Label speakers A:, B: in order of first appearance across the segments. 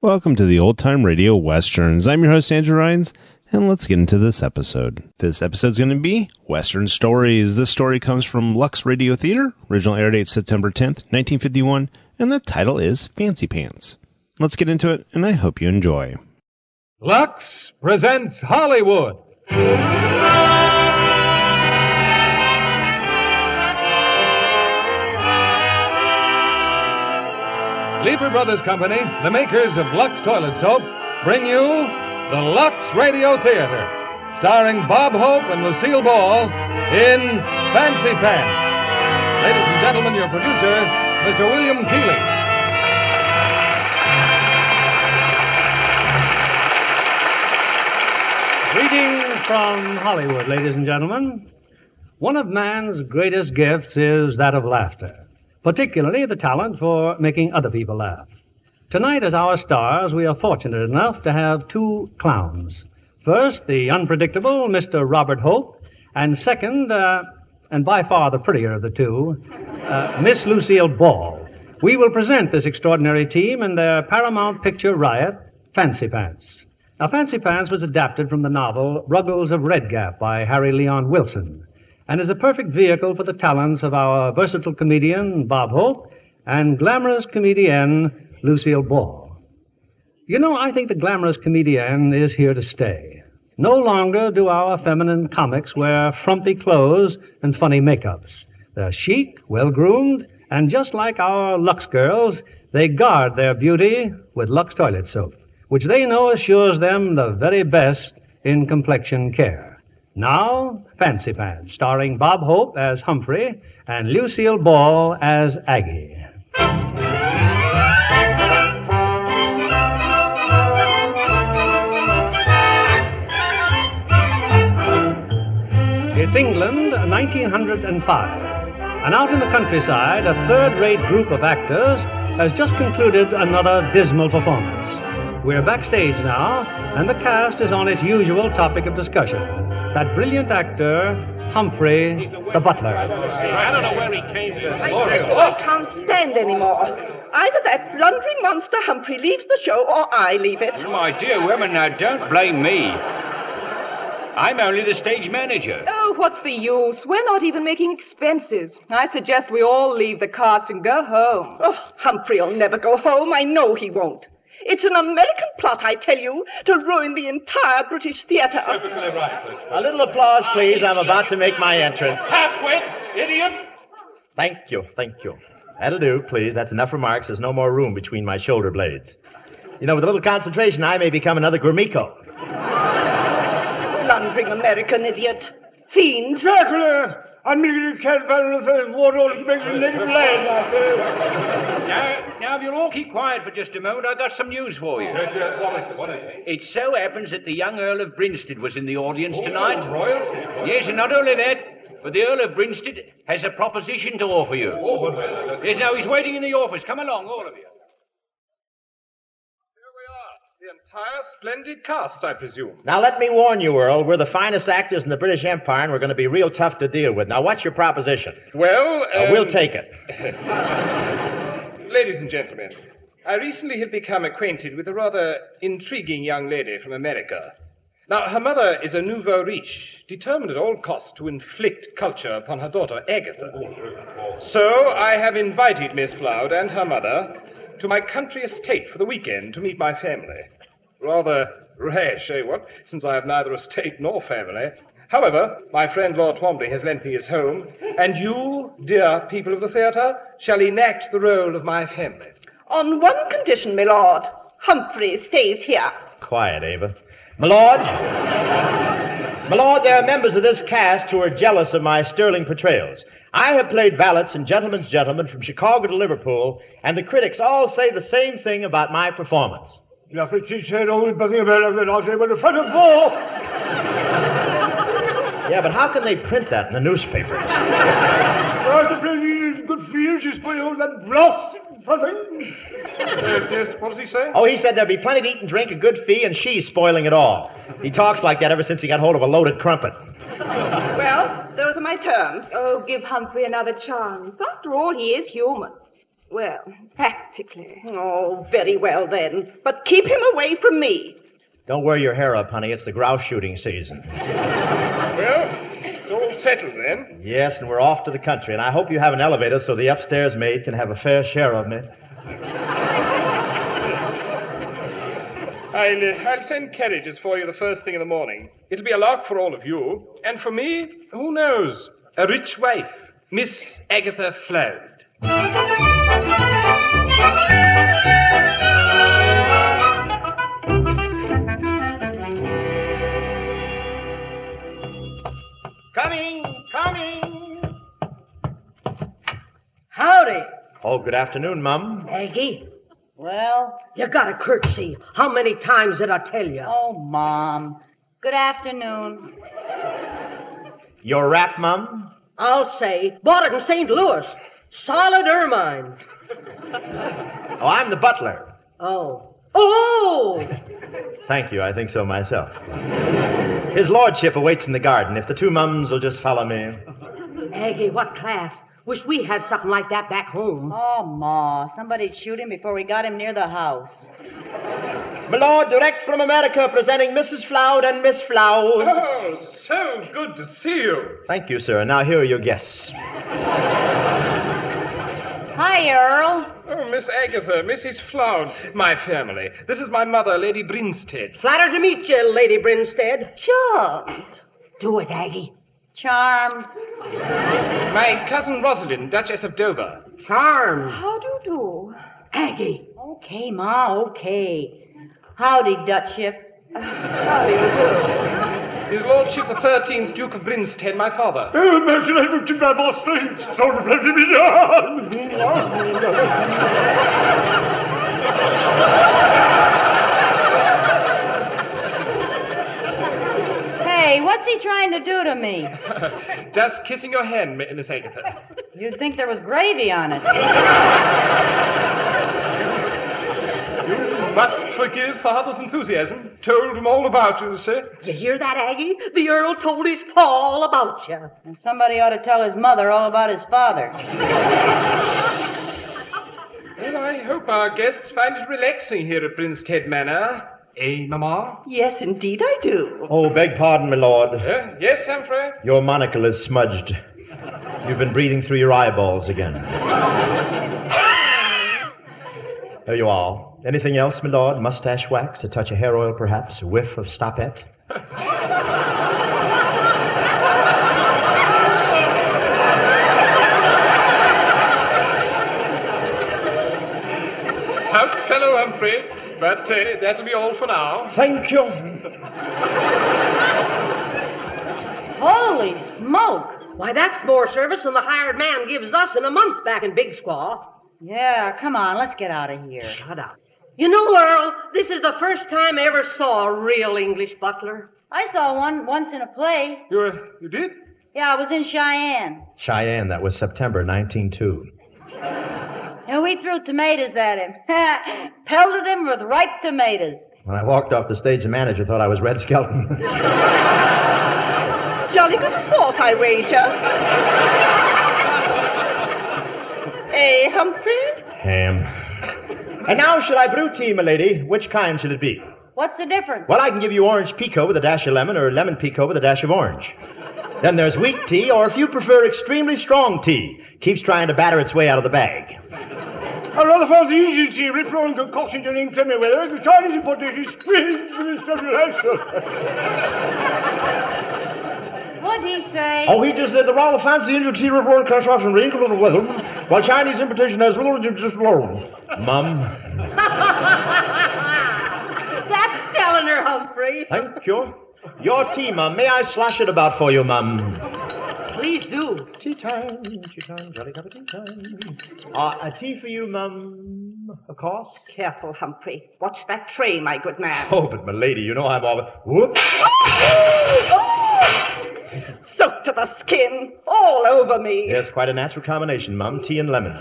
A: Welcome to the Old Time Radio Westerns. I'm your host, Andrew Rhynes, and let's get into this episode. This episode's going to be Western Stories. This story comes from Lux Radio Theater, original air date September 10th, 1951, and the title is Fancy Pants. Let's get into it, and I hope you enjoy.
B: Lux presents Hollywood. Lever Brothers Company, the makers of Lux Toilet Soap, bring you the Lux Radio Theater, starring Bob Hope and Lucille Ball in Fancy Pants. Ladies and gentlemen, your producer, Mr. William Keighley.
C: Greetings from Hollywood, ladies and gentlemen. One of man's greatest gifts is that of laughter, particularly the talent for making other people laugh. Tonight, as our stars, we are fortunate enough to have two clowns. First, the unpredictable Mr. Robert Hope, and second, and by far the prettier of the two, Miss Lucille Ball. We will present this extraordinary team in their Paramount picture riot, Fancy Pants. Now, Fancy Pants was adapted from the novel Ruggles of Red Gap by Harry Leon Wilson, and is a perfect vehicle for the talents of our versatile comedian, Bob Hope, and glamorous comedienne, Lucille Ball. You know, I think the glamorous comedienne is here to stay. No longer do our feminine comics wear frumpy clothes and funny makeups. They're chic, well-groomed, and just like our Lux girls, they guard their beauty with Lux toilet soap, which they know assures them the very best in complexion care. Now, Fancy Pants, starring Bob Hope as Humphrey and Lucille Ball as Aggie. It's England, 1905, and out in the countryside, a third-rate group of actors has just concluded another dismal performance. We're backstage now, and the cast is on its usual topic of discussion. That brilliant actor, Humphrey, the butler.
B: I don't know where he came from.
D: I can't stand anymore. Either that blundering monster Humphrey leaves the show, or I leave it.
E: My dear woman, now don't blame me. I'm only the stage manager.
F: Oh, what's the use? We're not even making expenses. I suggest we all leave the cast and go home.
D: Oh, Humphrey'll never go home. I know he won't. It's an American plot, I tell you, to ruin the entire British theater.
B: Perfectly right.
G: A little applause, please. I'm about to make my entrance.
B: Halfwit, idiot!
G: Thank you. That'll do, please. That's enough remarks. There's no more room between my shoulder blades. You know, with a little concentration, I may become another Gromyko.
D: Blundering American idiot. Fiend.
B: Dracula! I'm making a cat water to make the native land.
E: Now, if you'll all keep quiet for just a moment, I've got some news for you.
B: Yes, what is it?
E: It so happens that the young Earl of Brinstead was in the audience tonight.
B: Royalties?
E: Yes, and not only that, but the Earl of Brinstead has a proposition to offer you. Yes, now he's waiting in the office. Come along, all of you.
B: The entire splendid cast, I presume.
G: Now, let me warn you, Earl, we're the finest actors in the British Empire, and we're going to be real tough to deal with. Now, what's your proposition?
B: Well,
G: We'll take it.
B: Ladies and gentlemen, I recently have become acquainted with a rather intriguing young lady from America. Now, her mother is a nouveau riche, determined at all costs to inflict culture upon her daughter, Agatha. So, I have invited Miss Floud and her mother to my country estate for the weekend to meet my family. Rather rash, eh, what? Since I have neither estate nor family. However, my friend Lord Twombly has lent me his home, and you, dear people of the theatre, shall enact the role of my family.
D: On one condition, my lord. Humphrey stays here.
G: Quiet, Ava. My lord, there are members of this cast who are jealous of my sterling portrayals. I have played valets and gentlemen's gentlemen from Chicago to Liverpool, and the critics all say the same thing about my performance.
B: Yeah, but
G: how can they print that in the newspapers?
B: Good for you, just put all that blast. Yes, what does he say?
G: Oh, he said there'd be plenty to eat and drink, a good fee, and she's spoiling it all. He talks like that ever since he got hold of a loaded crumpet.
D: Well, those are my terms.
F: Oh, give Humphrey another chance. After all, he is human. Well, practically.
D: Oh, very well then. But keep him away from me.
G: Don't wear your hair up, honey. It's the grouse shooting season.
B: Well, it's all settled then.
G: Yes, and we're off to the country. And I hope you have an elevator so the upstairs maid can have a fair share of me.
B: I'll send carriages for you the first thing in the morning. It'll be a lark for all of you. And for me, who knows? A rich wife, Miss Agatha Floud.
G: Coming!
H: Howdy.
G: Oh, good afternoon, Mum.
H: Aggie,
I: Well,
H: you got a courtesy. How many times did I tell you?
I: oh, Mom. Good afternoon.
G: Your rap, Mum?
H: I'll say, bought it in St. Louis. Solid ermine.
G: Oh, I'm the butler.
H: Oh.
G: Thank you, I think so myself. His lordship awaits in the garden. If the two mums will just follow me.
H: Aggie, what class? Wish we had something like that back home.
I: Oh, Ma, somebody'd shoot him before we got him near the house.
G: My lord, direct from America, presenting Mrs. Floud and Miss Floud.
B: Oh, so good to see you.
G: Thank you, sir. Now here are your guests.
I: Hi, Earl.
B: Oh, Miss Agatha, Mrs. Floud, my family. This is my mother, Lady Brinstead.
H: Flattered to meet you, Lady Brinstead.
D: Charmed.
H: Do it, Aggie.
I: Charmed.
B: My cousin Rosalind, Duchess of Dover.
H: Charmed.
F: How do you do?
H: Aggie.
I: Okay, Ma, okay. Howdy, Dutchship.
F: How do you do?
B: His Lordship the 13th Duke of Brinstead, my father.
I: Hey, what's he trying to do to me?
B: Just kissing your hand, Miss Agatha.
I: You'd think there was gravy on it.
B: You must forgive father's enthusiasm. Told him all about you, sir.
H: You hear that, Aggie? The Earl told his pa all about you.
I: And somebody ought to tell his mother all about his father.
B: Well, I hope our guests find it relaxing here at Brinstead Manor. Eh, Mamma?
D: Yes, indeed I do.
G: Oh, beg pardon, my lord.
B: Yes, Humphrey?
G: Your monocle is smudged. You've been breathing through your eyeballs again. There you are. Anything else, my lord? Mustache wax, a touch of hair oil, perhaps, a whiff of stopette?
B: Stout fellow, Humphrey. But that'll be all for now.
G: Thank you.
I: Holy smoke!
H: Why, that's more service than the hired man gives us in a month back in Big Squaw.
I: Yeah, come on, let's get out of here.
H: Shut up. You know, Earl, this is the first time I ever saw a real English butler.
I: I saw one once in a play.
B: You did?
I: Yeah, I was in Cheyenne.
G: Cheyenne, that was September 1902.
I: And we threw tomatoes at him. Pelted him with ripe tomatoes.
G: When I walked off the stage, the manager thought I was Red Skelton.
D: Jolly good sport, I wager. Eh, Humphrey?
G: Ham. And now, should I brew tea, my lady? Which kind should it be?
I: What's the difference?
G: Well, I can give you orange pekoe with a dash of lemon or lemon pekoe with a dash of orange. Then there's weak tea, or if you prefer extremely strong tea, keeps trying to batter its way out of the bag.
J: I rather fancy easy tea, rich flowing concoction during clear weather. The Chinese importation is squeezed for this circulation.
I: What'd he say?
G: Oh, he just said the rather fancy Indian tea, rich flowing construction during clear weather, while Chinese importation has little just blown. Mum.
H: That's telling her, Humphrey.
G: Thank you. Your tea, Mum. May I slash it about for you, Mum?
H: Please do.
G: Tea time, jolly cup of tea time. A tea for you, Mum, of course.
D: Careful, Humphrey. Watch that tray, my good man.
G: Oh, but my lady, you know I'm all... Whoops.
D: Soaked to the skin, all over me.
G: Yes, quite a natural combination, Mum. Tea and lemon.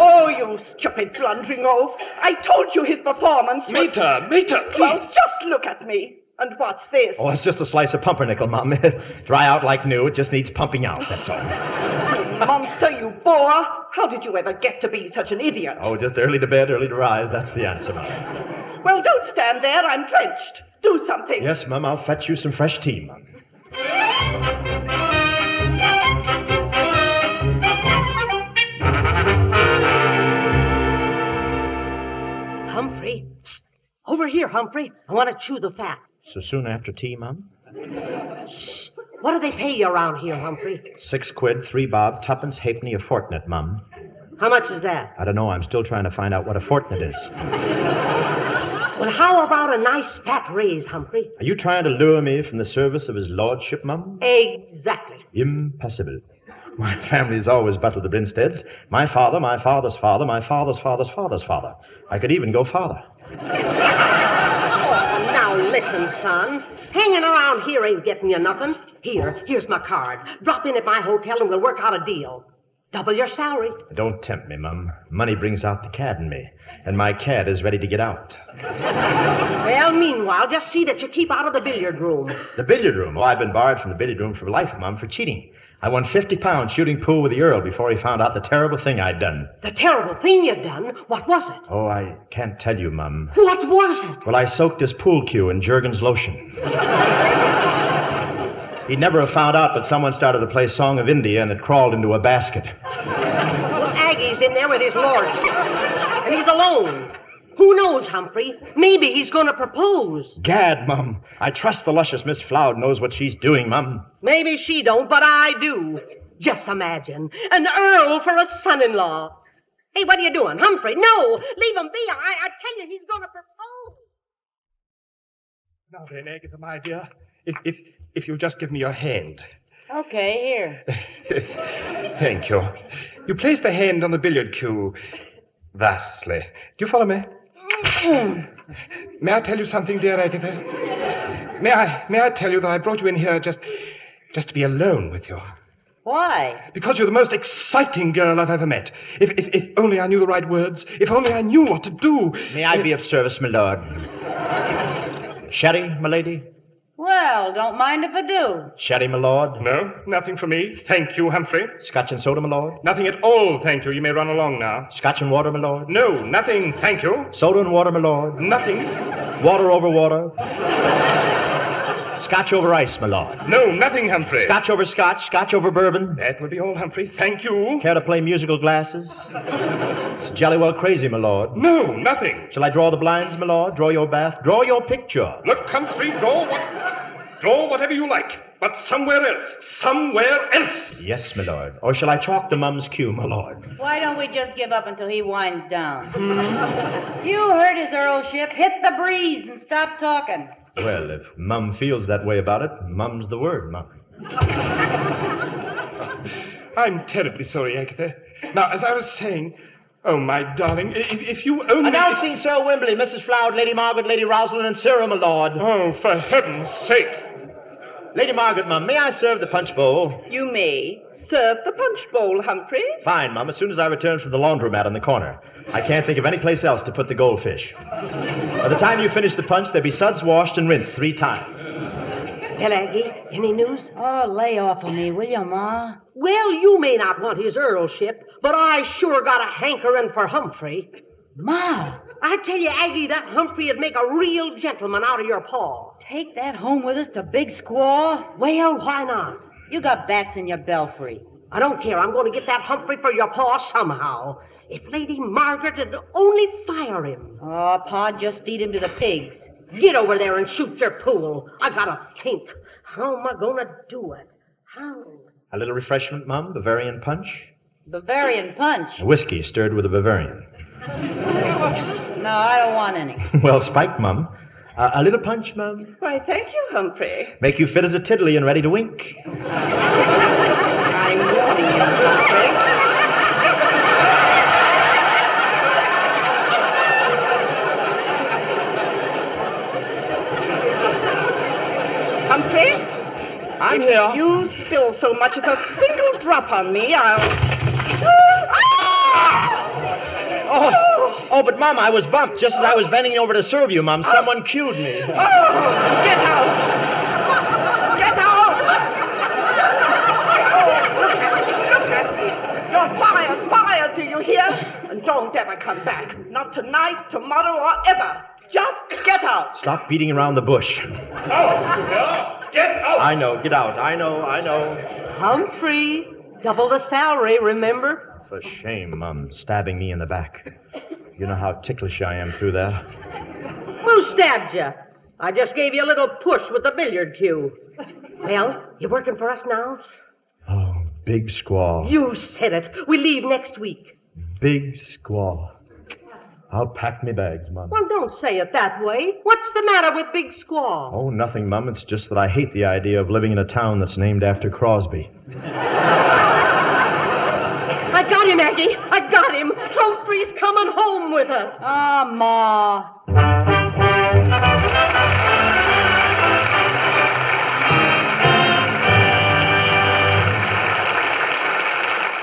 D: Oh, you stupid blundering oaf. I told you his performance was...
B: Mater, please.
D: Well, just look at me. And what's this?
G: Oh, it's just a slice of pumpernickel, Mum. Dry out like new. It just needs pumping out, that's all.
D: You monster, you bore. How did you ever get to be such an idiot?
G: Oh, just early to bed, early to rise. That's the answer, Mum.
D: Well, don't stand there. I'm drenched. Do something.
G: Yes, Mum. I'll fetch you some fresh tea, Mum.
H: Humphrey. Psst. Over here, Humphrey. I want to chew the fat.
G: So soon after tea, Mum?
H: Shh. What do they pay you around here, Humphrey?
G: 6 quid, 3 bob, 2pence halfpenny a fortnight, Mum.
H: How much is that?
G: I don't know. I'm still trying to find out what a fortnight is.
H: Well, how about a nice fat raise, Humphrey?
G: Are you trying to lure me from the service of his lordship, Mum?
H: Exactly.
G: Impossible. My family's always buttled the Brinsteads. My father, my father's father, my father's father's father's father. I could even go farther.
H: Oh, now listen, son. Hanging around here ain't getting you nothing. Here's my card. Drop in at my hotel and we'll work out a deal. Double your salary.
G: Don't tempt me, Mum. Money brings out the cad in me, and my cad is ready to get out.
H: Well, meanwhile, just see that you keep out of the billiard room.
G: The billiard room? Oh, I've been barred from the billiard room for life, Mum, for cheating. I won £50 shooting pool with the Earl before he found out the terrible thing I'd done.
H: The terrible thing you'd done? What was it?
G: Oh, I can't tell you, Mum.
H: What was it?
G: Well, I soaked his pool cue in Jergens lotion. He'd never have found out, but someone started to play Song of India and it crawled into a basket.
H: Well, Aggie's in there with his lordship, and he's alone. Who knows, Humphrey? Maybe he's going to propose.
G: Gad, Mum. I trust the luscious Miss Floud knows what she's doing, Mum.
H: Maybe she don't, but I do. Just imagine, an earl for a son-in-law. Hey, what are you doing? Humphrey, no! Leave him be. I tell you, he's going to propose.
B: Now then, Agatha, my dear, if you'll just give me your hand.
I: Okay, here.
B: Thank you. You place the hand on the billiard cue thusly. Do you follow me? May I tell you something, dear Agatha? May I tell you that I brought you in here just to be alone with you?
I: Why?
B: Because you're the most exciting girl I've ever met. If only I knew the right words. If only I knew what to do.
G: May I be of service, my lord? Sherry, my lady?
I: Well, don't mind if I do.
G: Sherry, my lord?
B: No, nothing for me. Thank you, Humphrey.
G: Scotch and soda, my lord?
B: Nothing at all, thank you. You may run along now.
G: Scotch and water, my lord?
B: No, nothing, thank you.
G: Soda and water, my lord?
B: Nothing.
G: Water over water? Scotch over ice, my lord?
B: No, nothing, Humphrey.
G: Scotch over scotch, scotch over bourbon?
B: That will be all, Humphrey. Thank you.
G: Care to play musical glasses? It's jolly well crazy, my lord.
B: No, nothing.
G: Shall I draw the blinds, my lord? Draw your bath? Draw your picture.
B: Look, Humphrey, draw whatever you like, but somewhere else. Somewhere else.
G: Yes, my lord. Or shall I chalk the mum's cue, my lord?
I: Why don't we just give up until he winds down? You heard his earlship. Hit the breeze and stop talking.
G: Well, if Mum feels that way about it, Mum's the word, Mum.
B: I'm terribly sorry, Agatha. Now, as I was saying, oh, my darling, if you only...
G: Announcing Sir Wimberley, Mrs. Floud, Lady Margaret, Lady Rosalind, and Cyril, my lord.
B: Oh, for heaven's sake.
G: Lady Margaret, Mum, may I serve the punch bowl?
D: You may. Serve the punch bowl, Humphrey.
G: Fine, Mum, as soon as I return from the laundromat in the corner. I can't think of any place else to put the goldfish. By the time you finish the punch, there'll be suds washed and rinsed 3 times.
H: Well, Aggie, any news?
I: Oh, lay off of me, will you, Ma?
H: Well, you may not want his earlship, but I sure got a hankering for Humphrey.
I: Ma!
H: I tell you, Aggie, that Humphrey'd make a real gentleman out of your paw.
I: Take that home with us to Big Squaw?
H: Well, why not?
I: You got bats in your belfry.
H: I don't care. I'm going to get that Humphrey for your paw somehow. If Lady Margaret would only fire him.
I: Oh, Pa, just feed him to the pigs.
H: Get over there and shoot your pool. I gotta think. How am I gonna do it? How?
G: A little refreshment, Mum? Bavarian punch?
I: Bavarian punch?
G: A whiskey stirred with a Bavarian.
I: No, I don't want any.
G: Well, spike, Mum. A little punch, Mum?
D: Why, thank you, Humphrey.
G: Make you fit as a tiddly and ready to wink.
D: I'm warning you, Humphrey. Humphrey?
G: I'm here.
D: If you spill so much as a single drop on me, I'll...
G: Oh, Oh, but, Mom, I was bumped just as I was bending over to serve you, Mom. Someone cued me.
D: Oh, get out! Get out! Oh, look at me. You're fired, do you hear? And don't ever come back. Not tonight, tomorrow, or ever. Just get out.
G: Stop beating around the bush.
B: Out! Get out!
G: I know, get out. I know.
H: Humphrey, double the salary, remember?
G: For shame, Mom, stabbing me in the back. You know how ticklish I am through there.
H: Who stabbed you? I just gave you a little push with the billiard cue. Well, you working for us now?
G: Oh, big squall.
H: You said it. We leave next week.
G: Big squall. I'll pack me bags, Mom.
H: Well, don't say it that way. What's the matter with Big Squaw?
G: Oh, nothing, Mum. It's just that I hate the idea of living in a town that's named after Crosby.
H: I got him, Aggie. I got him. Humphrey's coming home with us.
I: Ah, Ma.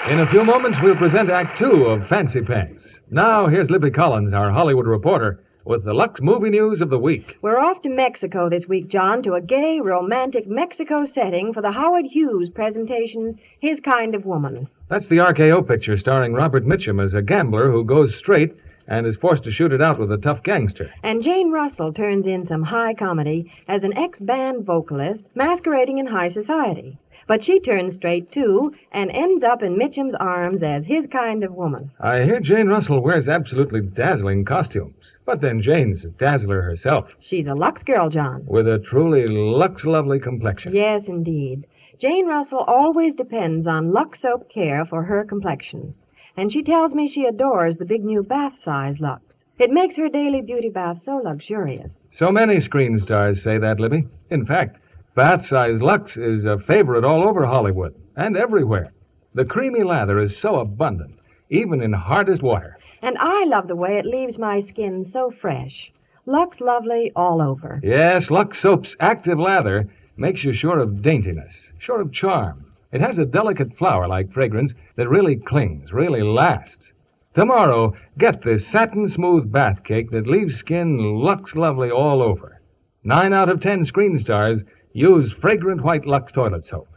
K: In a few moments, we'll present Act Two of Fancy Pants. Now, here's Libby Collins, our Hollywood reporter, with the Lux movie news of the week.
L: We're off to Mexico this week, John, to a gay, romantic Mexico setting for the Howard Hughes presentation, His Kind of Woman.
K: That's the RKO picture starring Robert Mitchum as a gambler who goes straight and is forced to shoot it out with a tough gangster.
L: And Jane Russell turns in some high comedy as an ex-band vocalist masquerading in high society. But she turns straight, too, and ends up in Mitchum's arms as his kind of woman.
K: I hear Jane Russell wears absolutely dazzling costumes. But then Jane's a dazzler herself.
L: She's a Lux girl, John.
K: With a truly Lux-lovely complexion.
L: Yes, indeed. Jane Russell always depends on Lux soap care for her complexion. And she tells me she adores the big new bath-size Lux. It makes her daily beauty bath so luxurious.
K: So many screen stars say that, Libby. In fact, bath-size Lux is a favorite all over Hollywood and everywhere. The creamy lather is so abundant, even in hardest water.
L: And I love the way it leaves my skin so fresh. Lux lovely all over.
K: Yes, Lux Soap's active lather makes you sure of daintiness, sure of charm. It has a delicate flower-like fragrance that really clings, really lasts. Tomorrow, get this satin-smooth bath cake that leaves skin Lux lovely all over. 9 out of 10 screen stars use fragrant white Lux toilet soap.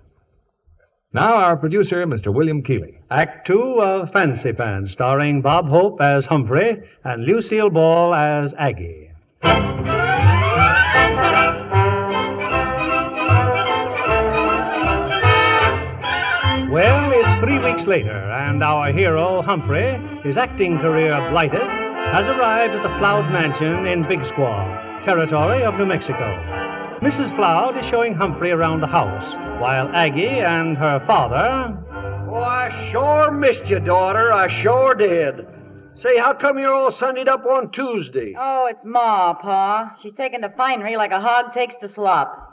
K: Now our producer, Mr. William Keighley.
C: Act Two of Fancy Pants, starring Bob Hope as Humphrey and Lucille Ball as Aggie. Well, it's 3 weeks later, and our hero, Humphrey, his acting career blighted, has arrived at the Floud Mansion in Big Squaw, territory of New Mexico. Mrs. Floud is showing Humphrey around the house, while Aggie and her father...
J: Oh, I sure missed you, daughter. I sure did. Say, how come you're all sunnied up on Tuesday?
I: Oh, it's Ma, Pa. She's taken to finery like a hog takes to slop.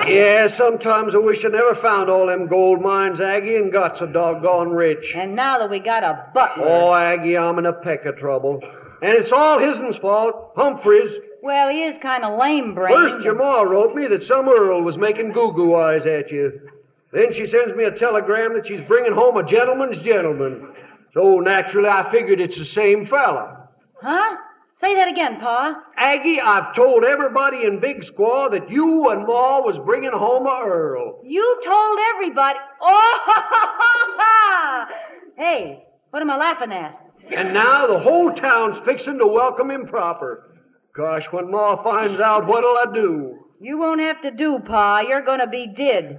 J: Yeah, sometimes I wish I never found all them gold mines, Aggie, and got so doggone rich.
I: And now that we got a butler...
J: Oh, Aggie, I'm in a peck of trouble. And it's all his'n fault, Humphrey's.
I: Well, he is kind of lame-brained.
J: First, your ma wrote me that some earl was making goo-goo eyes at you. Then she sends me a telegram that she's bringing home a gentleman's gentleman. So, naturally, I figured it's the same fella.
I: Huh? Say that again, Pa.
J: Aggie, I've told everybody in Big Squaw that you and Ma was bringing home a earl.
I: You told everybody... Oh! Hey, what am I laughing at?
J: And now the whole town's fixing to welcome him proper. Gosh, when Ma finds out, what'll I do?
I: You won't have to do, Pa. You're gonna be did.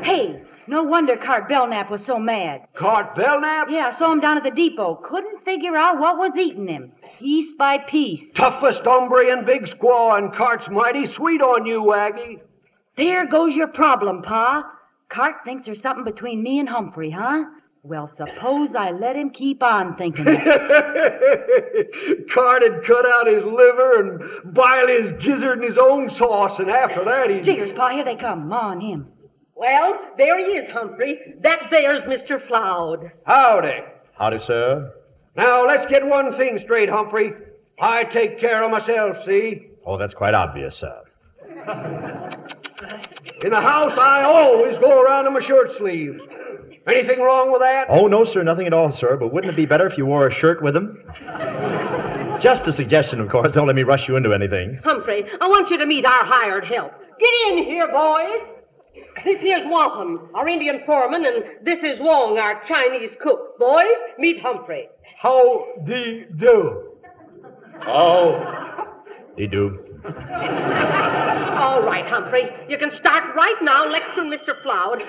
I: Hey, no wonder Cart Belknap was so mad.
J: Cart Belknap?
I: Yeah, I saw him down at the depot. Couldn't figure out what was eating him. Piece by piece.
J: Toughest hombre in Big Squaw, and Cart's mighty sweet on you, Aggie.
I: There goes your problem, Pa. Cart thinks there's something between me and Humphrey, huh? Well, suppose I let him keep on thinking it.
J: Cart'd cut out his liver and boil his gizzard in his own sauce, and after that he'd...
I: Jiggers, Pa, here they come. Ma on him.
H: Well, there he is, Humphrey. That there's Mr. Floud.
J: Howdy.
G: Howdy, sir.
J: Now, let's get one thing straight, Humphrey. I take care of myself, see?
G: Oh, that's quite obvious, sir.
J: In the house, I always go around in my shirt sleeves. Anything wrong with that?
G: Oh, no, sir, nothing at all, sir. But wouldn't it be better if you wore a shirt with them? Just a suggestion, of course. Don't let me rush you into anything.
H: Humphrey, I want you to meet our hired help. Get in here, boys. This here's Wampum, our Indian foreman, and this is Wong, our Chinese cook. Boys, meet Humphrey.
J: How do do?
G: Oh, they do.
H: All right, Humphrey. You can start right now lecturing Mr. Floud.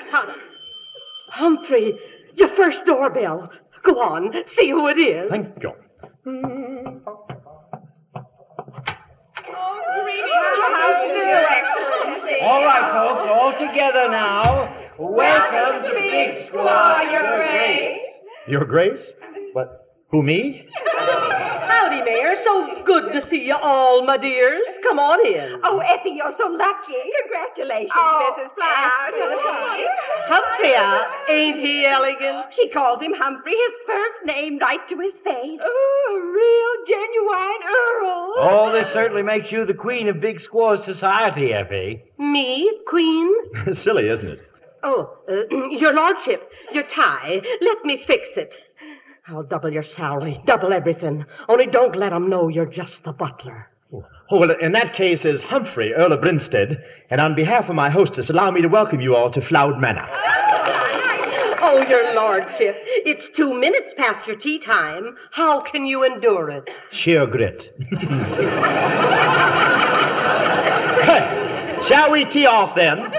H: Humphrey, your first doorbell. Go on, see who it is.
G: Thank you.
M: All right, folks, all together now. Welcome to Big Squaw, Your Grace.
G: Your Grace? What? Who, me?
H: Howdy, Mayor. So good to see you all, my dears. Come on in.
N: Oh, Effie, you're so lucky. Congratulations, Mrs. Floud.
H: Humphrey, ain't he elegant?
N: She calls him Humphrey, his first name, right to his face. Oh, a real, genuine Earl.
M: Oh, this certainly makes you the queen of Big Squaw's society, Effie.
H: Me, queen?
G: Silly, isn't it?
H: Oh, your lordship, your tie. Let me fix it. I'll double your salary, double everything. Only don't let 'em know you're just the butler.
G: Oh, well, in that case is Humphrey, Earl of Brinstead, and on behalf of my hostess, allow me to welcome you all to Floud Manor.
H: Oh, your lordship, it's 2 minutes past your tea time. How can you endure it?
G: Sheer grit. Shall we tee off then?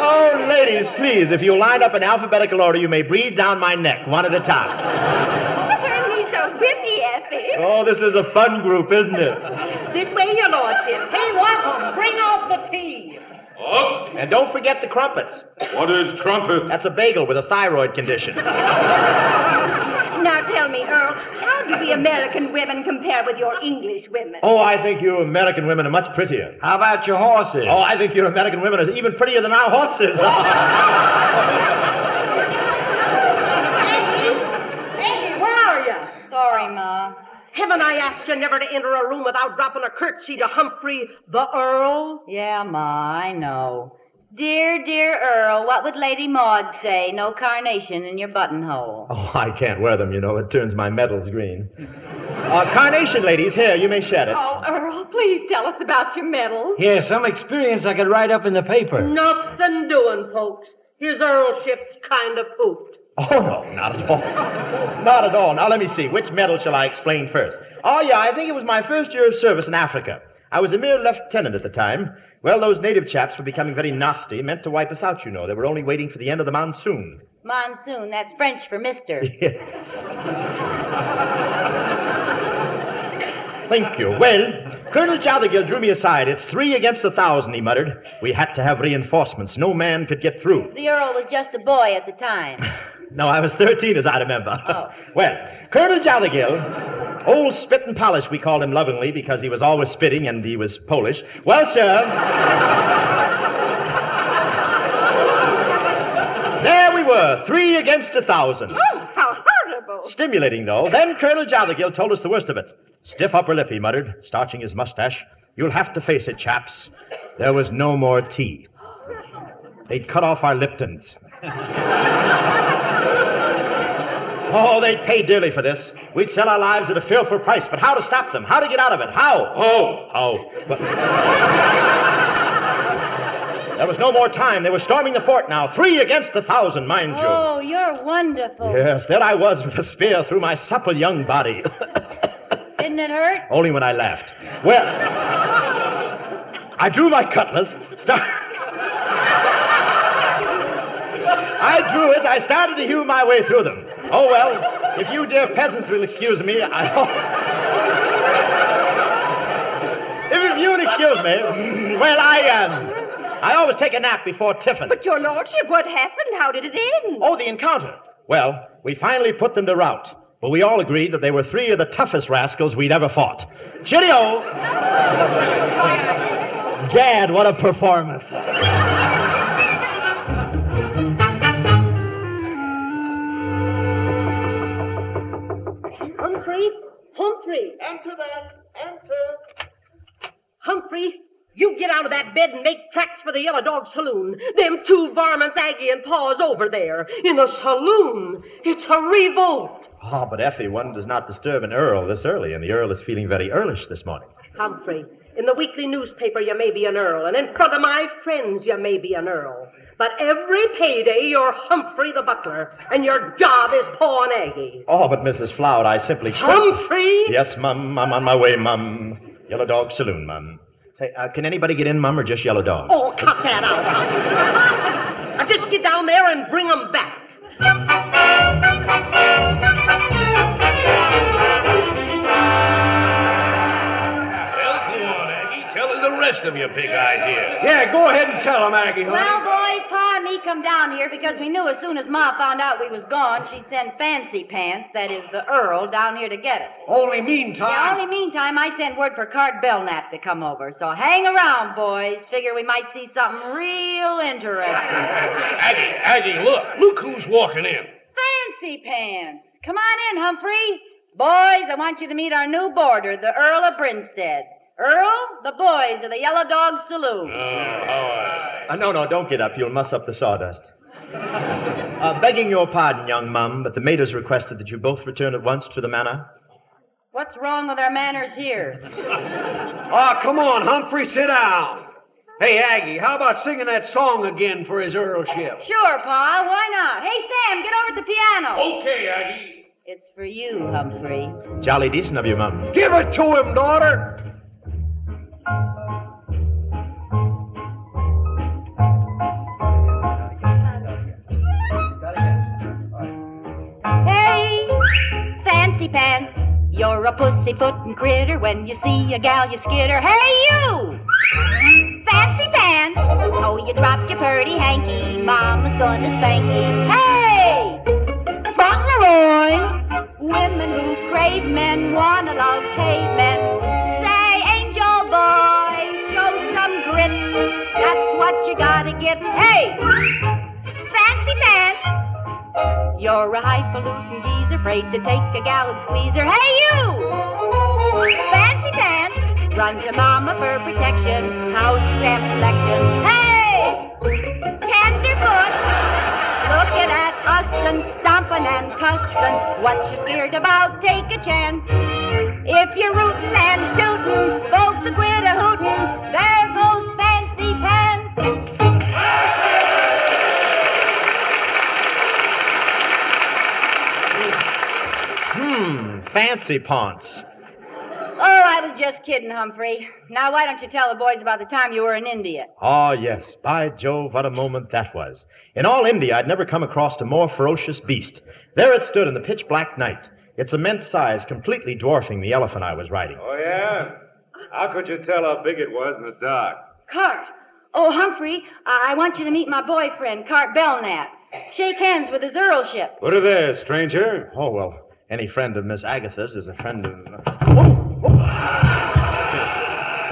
G: Oh, ladies, please, if you'll line up in alphabetical order, you may breathe down my neck, one at a time.
N: He's so whippy, Effie.
G: Oh, this is a fun group, isn't it?
H: This way, your lordship. Hey, Wampum, bring out the tea.
G: Oh, and don't forget the crumpets.
O: What is crumpet?
G: That's a bagel with a thyroid condition.
N: Now tell me, Earl, how do the American women compare with your English women?
G: Oh, I think you American women are much prettier.
M: How about your horses?
G: Oh, I think your American women are even prettier than our horses.
H: Aggie, where are you?
I: Sorry, Ma.
H: Haven't I asked you never to enter a room without dropping a curtsy to Humphrey, the Earl?
I: Yeah, Ma, I know. Dear, dear Earl, what would Lady Maud say? No carnation in your buttonhole.
G: Oh, I can't wear them, you know. It turns my medals green. Carnation, ladies. Here, you may shed it.
F: Oh, Earl, please tell us about your medal.
M: Yeah, some experience I could write up in the paper.
H: Nothing doing, folks. His earlship's kind of pooped.
G: Oh, no, not at all. Not at all. Now, let me see. Which medal shall I explain first? Oh, yeah, I think it was my first year of service in Africa. I was a mere lieutenant at the time. Well, those native chaps were becoming very nasty, meant to wipe us out, you know. They were only waiting for the end of the monsoon.
I: Monsoon, that's French for mister.
G: Thank you. Well, Colonel Jothergill drew me aside. It's 3 against 1,000, he muttered. We had to have reinforcements. No man could get through.
I: The Earl was just a boy at the time.
G: No, I was 13, as I remember.
I: Oh.
G: Well, Colonel Jothergill, old Spit and Polish, we called him lovingly because he was always spitting and he was Polish. Well, sir, there we were, 3 against 1,000.
N: Oh, how horrible.
G: Stimulating, though. Then Colonel Jothergill told us the worst of it. Stiff upper lip, he muttered, starching his mustache. You'll have to face it, chaps. There was no more tea. They'd cut off our Liptons. Oh, they'd pay dearly for this. We'd sell our lives at a fearful price. But how to stop them? How to get out of it? How? How? But... There was no more time. They were storming the fort now. 3 against 1,000, mind you.
I: Oh, you're wonderful.
G: Yes, there I was with a spear through my supple young body.
I: Didn't it hurt?
G: Only when I laughed. Well, I drew my cutlass. I drew it. I started to hew my way through them. Oh, well, if you dear peasants will excuse me, If you would excuse me, well, I always take a nap before tiffin.
N: But, your lordship, what happened? How did it end?
G: Oh, the encounter. Well, we finally put them to rout. But we all agreed that they were 3 of the toughest rascals we'd ever fought. Cheerio! Gad, what a performance.
H: Humphrey!
J: Enter then. Enter.
H: Humphrey, You get out of that bed and make tracks for the Yellow Dog Saloon. Them two varmints, Aggie and Pa's over there. In a saloon. It's a revolt.
G: Oh, but Effie, one does not disturb an earl this early, and the earl is feeling very earlish this morning.
H: Humphrey, in the weekly newspaper you may be an earl, and in front of my friends you may be an earl. But every payday you're Humphrey the butler, and your job is Pa and Aggie.
G: Oh, but Mrs. Floud, I simply...
H: Humphrey!
G: Yes, Mum, I'm on my way, Mum. Yellow Dog Saloon, Mum. Say, can anybody get in, Mum, or just Yellow Dogs?
H: Oh, cut that out, Humphrey. Now just get down there and bring them back.
E: The rest of your big idea.
J: Yeah, go ahead and tell him, Aggie, honey.
I: Well, boys, Pa and me come down here because we knew as soon as Ma found out we was gone, she'd send Fancy Pants, that is the Earl, down here to get us.
J: Only meantime.
I: Yeah, only meantime, I sent word for Cart Belknap to come over. So hang around, boys. Figure we might see something real interesting.
E: Aggie, look who's walking in.
I: Fancy Pants. Come on in, Humphrey. Boys, I want you to meet our new boarder, the Earl of Brinstead. Earl, the boys of the Yellow Dog Saloon.
G: No, don't get up. You'll muss up the sawdust. Begging your pardon, young Mum, but the maid has requested that you both return at once to the manor.
I: What's wrong with our manners here?
J: Oh, come on, Humphrey, sit down. Hey, Aggie, how about singing that song again for his earlship?
I: Sure, Pa, why not? Hey, Sam, get over to the piano.
E: Okay, Aggie.
I: It's for you, Humphrey.
G: Jolly decent of you, Mum.
J: Give it to him, daughter.
I: Fancy Pants, you're a pussyfootin' critter. When you see a gal, you skitter. Hey, you! Fancy Pants, oh, you dropped your purty hanky. Mama's gonna spank you. Hey! Fauntleroy, women who crave men wanna love cavemen. Say, angel boy, show some grit. That's what you gotta get. Hey! Fancy Pants, you're a highfalutin' geezer, afraid to take a gal and squeeze her. Hey, you! Fancy Pants, run to Mama for protection. How's your stamp collection? Hey! Tenderfoot, looking at us and stomping and cussing. What you scared about? Take a chance. If you're rootin' and tootin', folks will quit a hootin'. There goes Fancy Pants.
G: Fancy Pants.
I: Oh, I was just kidding, Humphrey. Now, why don't you tell the boys about the time you were in India?
G: Oh, yes. By Jove, what a moment that was. In all India, I'd never come across a more ferocious beast. There it stood in the pitch-black night, its immense size completely dwarfing the elephant I was riding.
O: Oh, yeah? How could you tell how big it was in the dark?
I: Cart. Oh, Humphrey, I want you to meet my boyfriend, Cart Belknap. Shake hands with his earlship.
O: What are there, stranger?
G: Oh, well, any friend of Miss Agatha's is a friend of...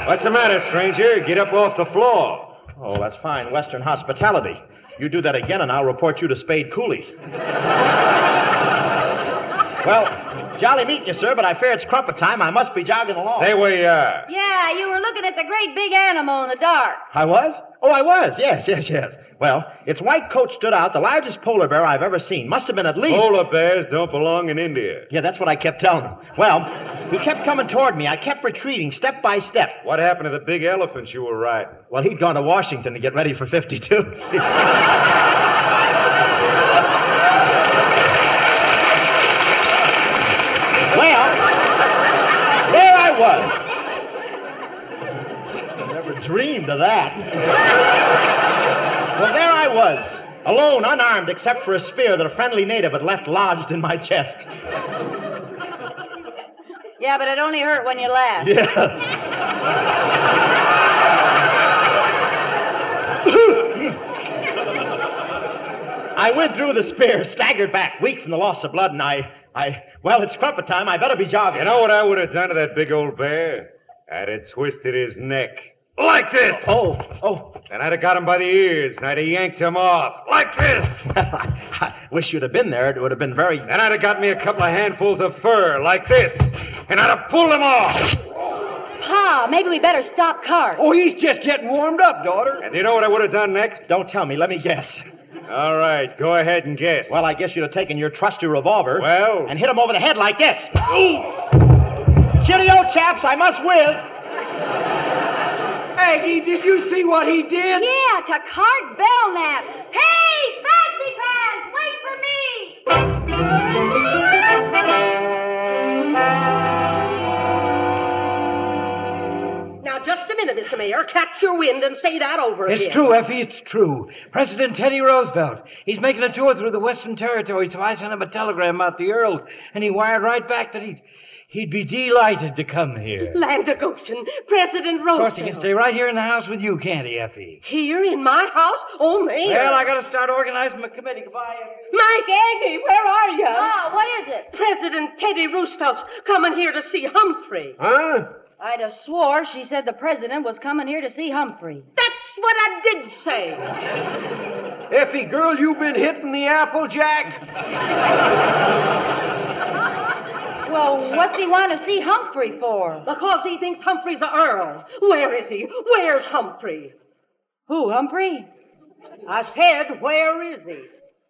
O: What's the matter, stranger? Get up off the floor.
G: Oh, that's fine. Western hospitality. You do that again, and I'll report you to Spade Cooley. Well, jolly meeting you, sir, but I fear it's crumpet time. I must be jogging along.
O: Stay where you are.
I: Yeah, you were looking at the great big animal in the dark.
G: I was? Oh, I was. Yes. Well, its white coat stood out, the largest polar bear I've ever seen. Must have been at least...
O: Polar bears don't belong in India.
G: Yeah, that's what I kept telling him. Well, he kept coming toward me. I kept retreating step by step.
O: What happened to the big elephants you were riding?
G: Well, he'd gone to Washington to get ready for 52. Well, there I was. Never dreamed of that. Well, there I was, alone, unarmed, except for a spear that a friendly native had left lodged in my chest.
I: Yeah, but it only hurt when you laughed.
G: Yeah. I went through the spear, staggered back, weak from the loss of blood, and well, it's crumpet time. I better be jogging.
O: You know what I would have done to that big old bear? I'd have twisted his neck. Like this!
G: Oh.
O: And I'd have got him by the ears, and I'd have yanked him off. Like this!
G: I wish you'd have been there. It would have been very...
O: Then I'd have got me a couple of handfuls of fur, like this. And I'd have pulled him off.
I: Pa, maybe we better stop Cart.
J: Oh, he's just getting warmed up, daughter.
O: And you know what I would have done next?
G: Don't tell me. Let me guess.
O: All right, go ahead and guess.
G: Well, I guess you'd have taken your trusty revolver.
O: Well?
G: And hit him over the head like this. Ooh! Cheerio, chaps. I must whiz.
J: Aggie, did you see what he did?
I: Yeah, to Cart Belknap. Hey, Fancy Pants, wait for me!
H: Now, just a minute, Mr. Mayor. Catch your wind and say that over again.
M: It's true, Effie, it's true. President Teddy Roosevelt. He's making a tour through the Western Territory, so I sent him a telegram about the Earl, and he wired right back that he'd be delighted to come here.
H: Land of Goshen, President Roosevelt.
M: Of course, he can stay right here in the house with you, can't he, Effie?
H: Here in my house? Oh, Mayor.
M: Well, I gotta start organizing my committee. Goodbye, Effie.
H: Mike, Aggie, where are you?
I: Ah, what is it?
H: President Teddy Roosevelt's coming here to see Humphrey.
J: Huh?
I: I'd have swore she said the president was coming here to see Humphrey.
H: That's what I did say.
J: Effie, girl, you been hitting the Applejack?
I: Well, what's he want to see Humphrey for?
H: Because he thinks Humphrey's a earl. Where is he? Where's Humphrey?
I: Who, Humphrey?
H: I said, where is he?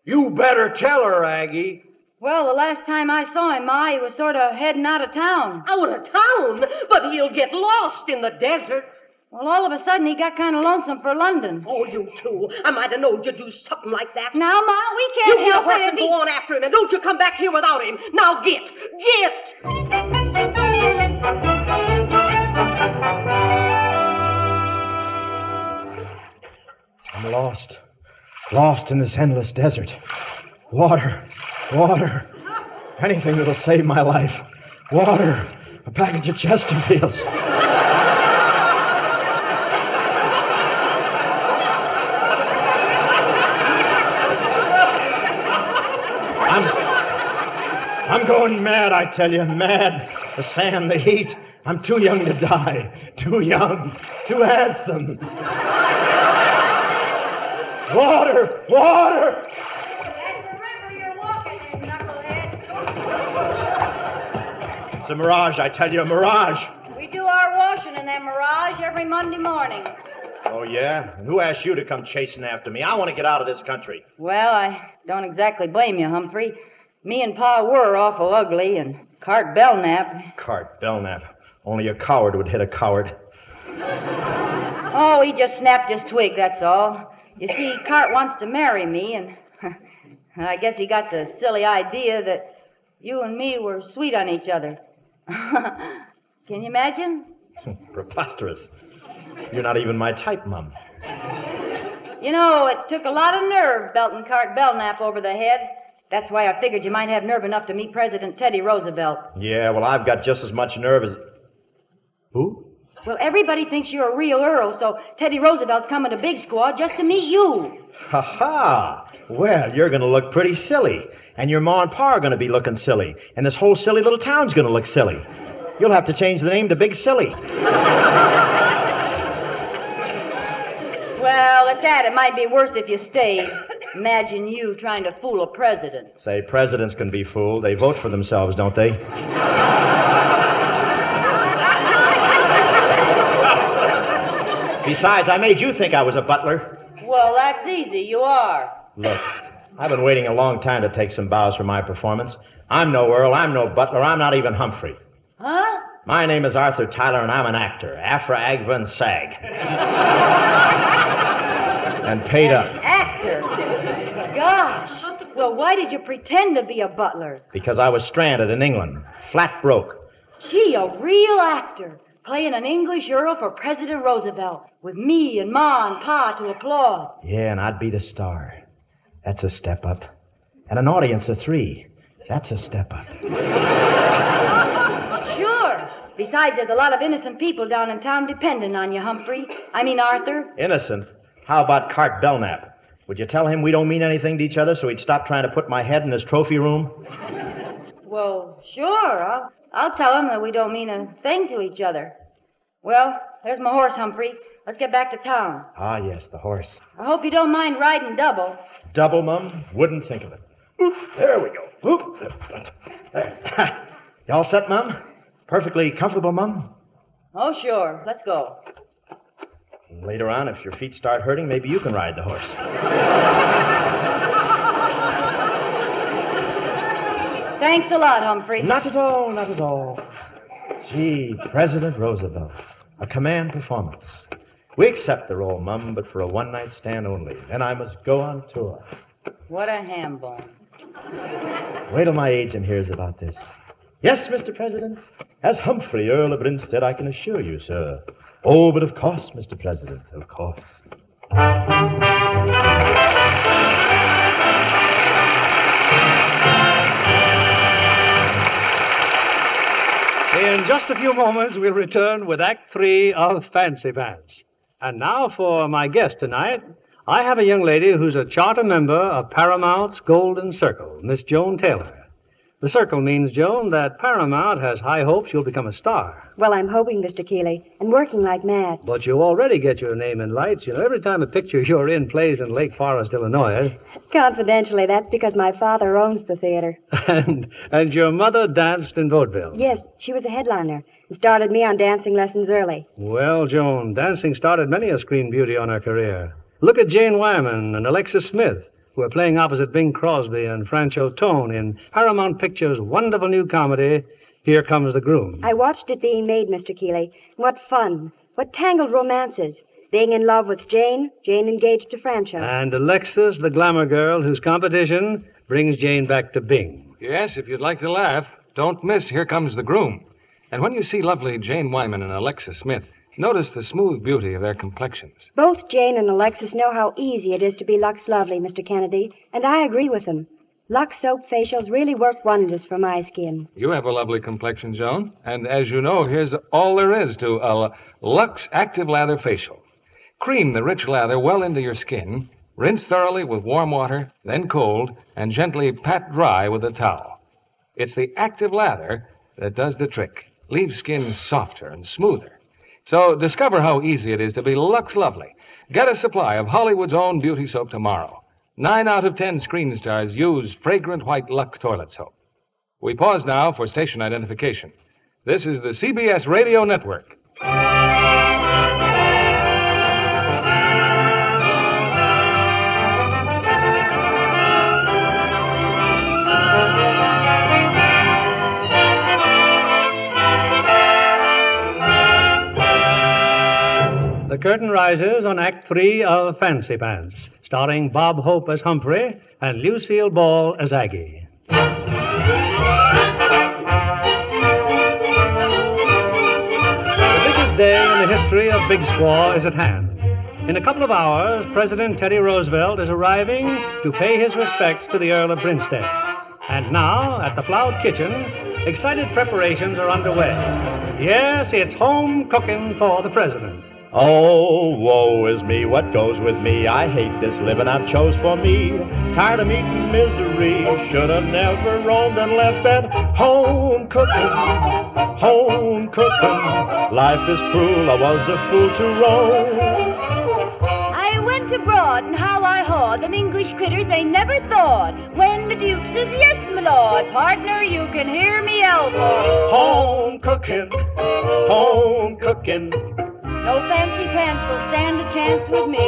J: You better tell her, Aggie.
I: Well, the last time I saw him, Ma, he was sort of heading out of town.
H: Out of town? But he'll get lost in the desert.
I: Well, all of a sudden, he got kind of lonesome for London.
H: Oh, you two. I might have known you'd do something like that.
I: Now, Ma, we can't
H: You
I: help
H: get a horse
I: it if
H: and
I: he...
H: go on after him, and don't you come back here without him. Now get! Get!
G: I'm lost. Lost in this endless desert. Water. Water. Anything that'll save my life. Water. A package of Chesterfields. I'm going mad, I tell you, mad. The sand, the heat. I'm too young to die. Too young. Too handsome. Water! Water! It's a mirage, I tell you, a mirage.
I: We do our washing in that mirage every Monday morning.
G: Oh, yeah? And who asked you to come chasing after me? I want to get out of this country.
I: Well, I don't exactly blame you, Humphrey. Me and Pa were awful ugly, and Cart Belknap...
G: Cart Belknap. Only a coward would hit a coward.
I: Oh, he just snapped his twig, that's all. You see, Cart wants to marry me, and I guess he got the silly idea that you and me were sweet on each other. Can you imagine?
G: Preposterous. You're not even my type, Mum.
I: You know, it took a lot of nerve belting Cart Belknap over the head. That's why I figured you might have nerve enough to meet President Teddy Roosevelt.
G: Yeah, well, I've got just as much nerve as... Who?
I: Well, everybody thinks you're a real earl, so Teddy Roosevelt's coming to Big Squaw just to meet you.
G: Ha-ha! Well, you're going to look pretty silly. And your ma and pa are going to be looking silly. And this whole silly little town's going to look silly. You'll have to change the name to Big Silly.
I: Well, at that, it might be worse if you stayed. Imagine you trying to fool a president.
G: Say, presidents can be fooled. They vote for themselves, don't they? Besides, I made you think I was a butler.
I: Well, that's easy. You are.
G: Look, I've been waiting a long time to take some bows for my performance. I'm no earl, I'm no butler, I'm not even Humphrey.
I: Huh?
G: My name is Arthur Tyler, and I'm an actor. Afra, Agva, and Sag. And paid up.
I: Actor? Gosh. Well, why did you pretend to be a butler?
G: Because I was stranded in England. Flat broke.
I: Gee, a real actor. Playing an English earl for President Roosevelt. With me and Ma and Pa to applaud.
G: Yeah, and I'd be the star. That's a step up. And an audience of 3. That's a step up.
I: Sure. Besides, there's a lot of innocent people down in town depending on you, Humphrey. I mean, Arthur.
G: Innocent? How about Cart Belknap? Would you tell him we don't mean anything to each other so he'd stop trying to put my head in his trophy room?
I: Well, sure. I'll tell him that we don't mean a thing to each other. Well, there's my horse, Humphrey. Let's get back to town.
G: Ah, yes, the horse.
I: I hope you don't mind riding double.
G: Double, Mum? Wouldn't think of it. Oof, there we go. Oop. There. You all set, Mum? Perfectly comfortable, Mum?
P: Oh, sure. Let's go.
G: Later on, if your feet start hurting, maybe you can ride the horse.
P: Thanks a lot, Humphrey.
G: Not at all, not at all. Gee, President Roosevelt. A command performance. We accept the role, Mum, but for a one-night stand only. Then I must go on tour.
P: What a ham bone.
G: Wait till my agent hears about this. Yes, Mr. President. As Humphrey, Earl of Brinstead, I can assure you, sir. Oh, but of course, Mr. President, of course.
C: In just a few moments, we'll return with Act 3 of Fancy Pants. And now for my guest tonight, I have a young lady who's a charter member of Paramount's Golden Circle, Miss Joan Taylor. The circle means, Joan, that Paramount has high hopes you'll become a star.
L: Well, I'm hoping, Mr. Keighley, and working like mad.
C: But you already get your name in lights. You know, every time a picture you're in plays in Lake Forest, Illinois.
L: Confidentially, that's because my father owns the theater.
C: And your mother danced in vaudeville.
L: Yes, she was a headliner and started me on dancing lessons early.
C: Well, Joan, dancing started many a screen beauty on her career. Look at Jane Wyman and Alexis Smith, who are playing opposite Bing Crosby and Francho Tone in Paramount Pictures' wonderful new comedy, Here Comes the Groom.
L: I watched it being made, Mr. Keighley. What fun. What tangled romances. Being in love with Jane, Jane engaged to Francho.
C: And Alexis, the glamour girl whose competition brings Jane back to Bing.
K: Yes, if you'd like to laugh, don't miss Here Comes the Groom. And when you see lovely Jane Wyman and Alexis Smith, notice the smooth beauty of their complexions.
L: Both Jane and Alexis know how easy it is to be Lux Lovely, Mr. Kennedy, and I agree with them. Lux soap facials really work wonders for my skin.
K: You have a lovely complexion, Joan. And as you know, here's all there is to a Lux Active Lather facial. Cream the rich lather well into your skin, rinse thoroughly with warm water, then cold, and gently pat dry with a towel. It's the active lather that does the trick, leaves skin softer and smoother. So discover how easy it is to be Lux Lovely. Get a supply of Hollywood's own beauty soap tomorrow. 9 out of 10 screen stars use fragrant white Lux toilet soap. We pause now for station identification. This is the CBS Radio Network.
C: The curtain rises on Act 3 of Fancy Pants, starring Bob Hope as Humphrey and Lucille Ball as Aggie. The biggest day in the history of Big Squaw is at hand. In a couple of hours, President Teddy Roosevelt is arriving to pay his respects to the Earl of Brinstead. And now, at the Floud kitchen, excited preparations are underway. Yes, it's home cooking for the president.
G: Oh, woe is me, what goes with me? I hate this living I've chose for me. Tired of meeting misery. Should have never roamed and left that home cooking. Home cooking. Life is cruel, I was a fool to roam.
I: I went abroad and how I hawed them English critters they never thought. When the Duke says, yes, my lord, partner, you can hear me elbow.
G: Home cooking. Home cooking.
I: No fancy pants will stand a chance with me.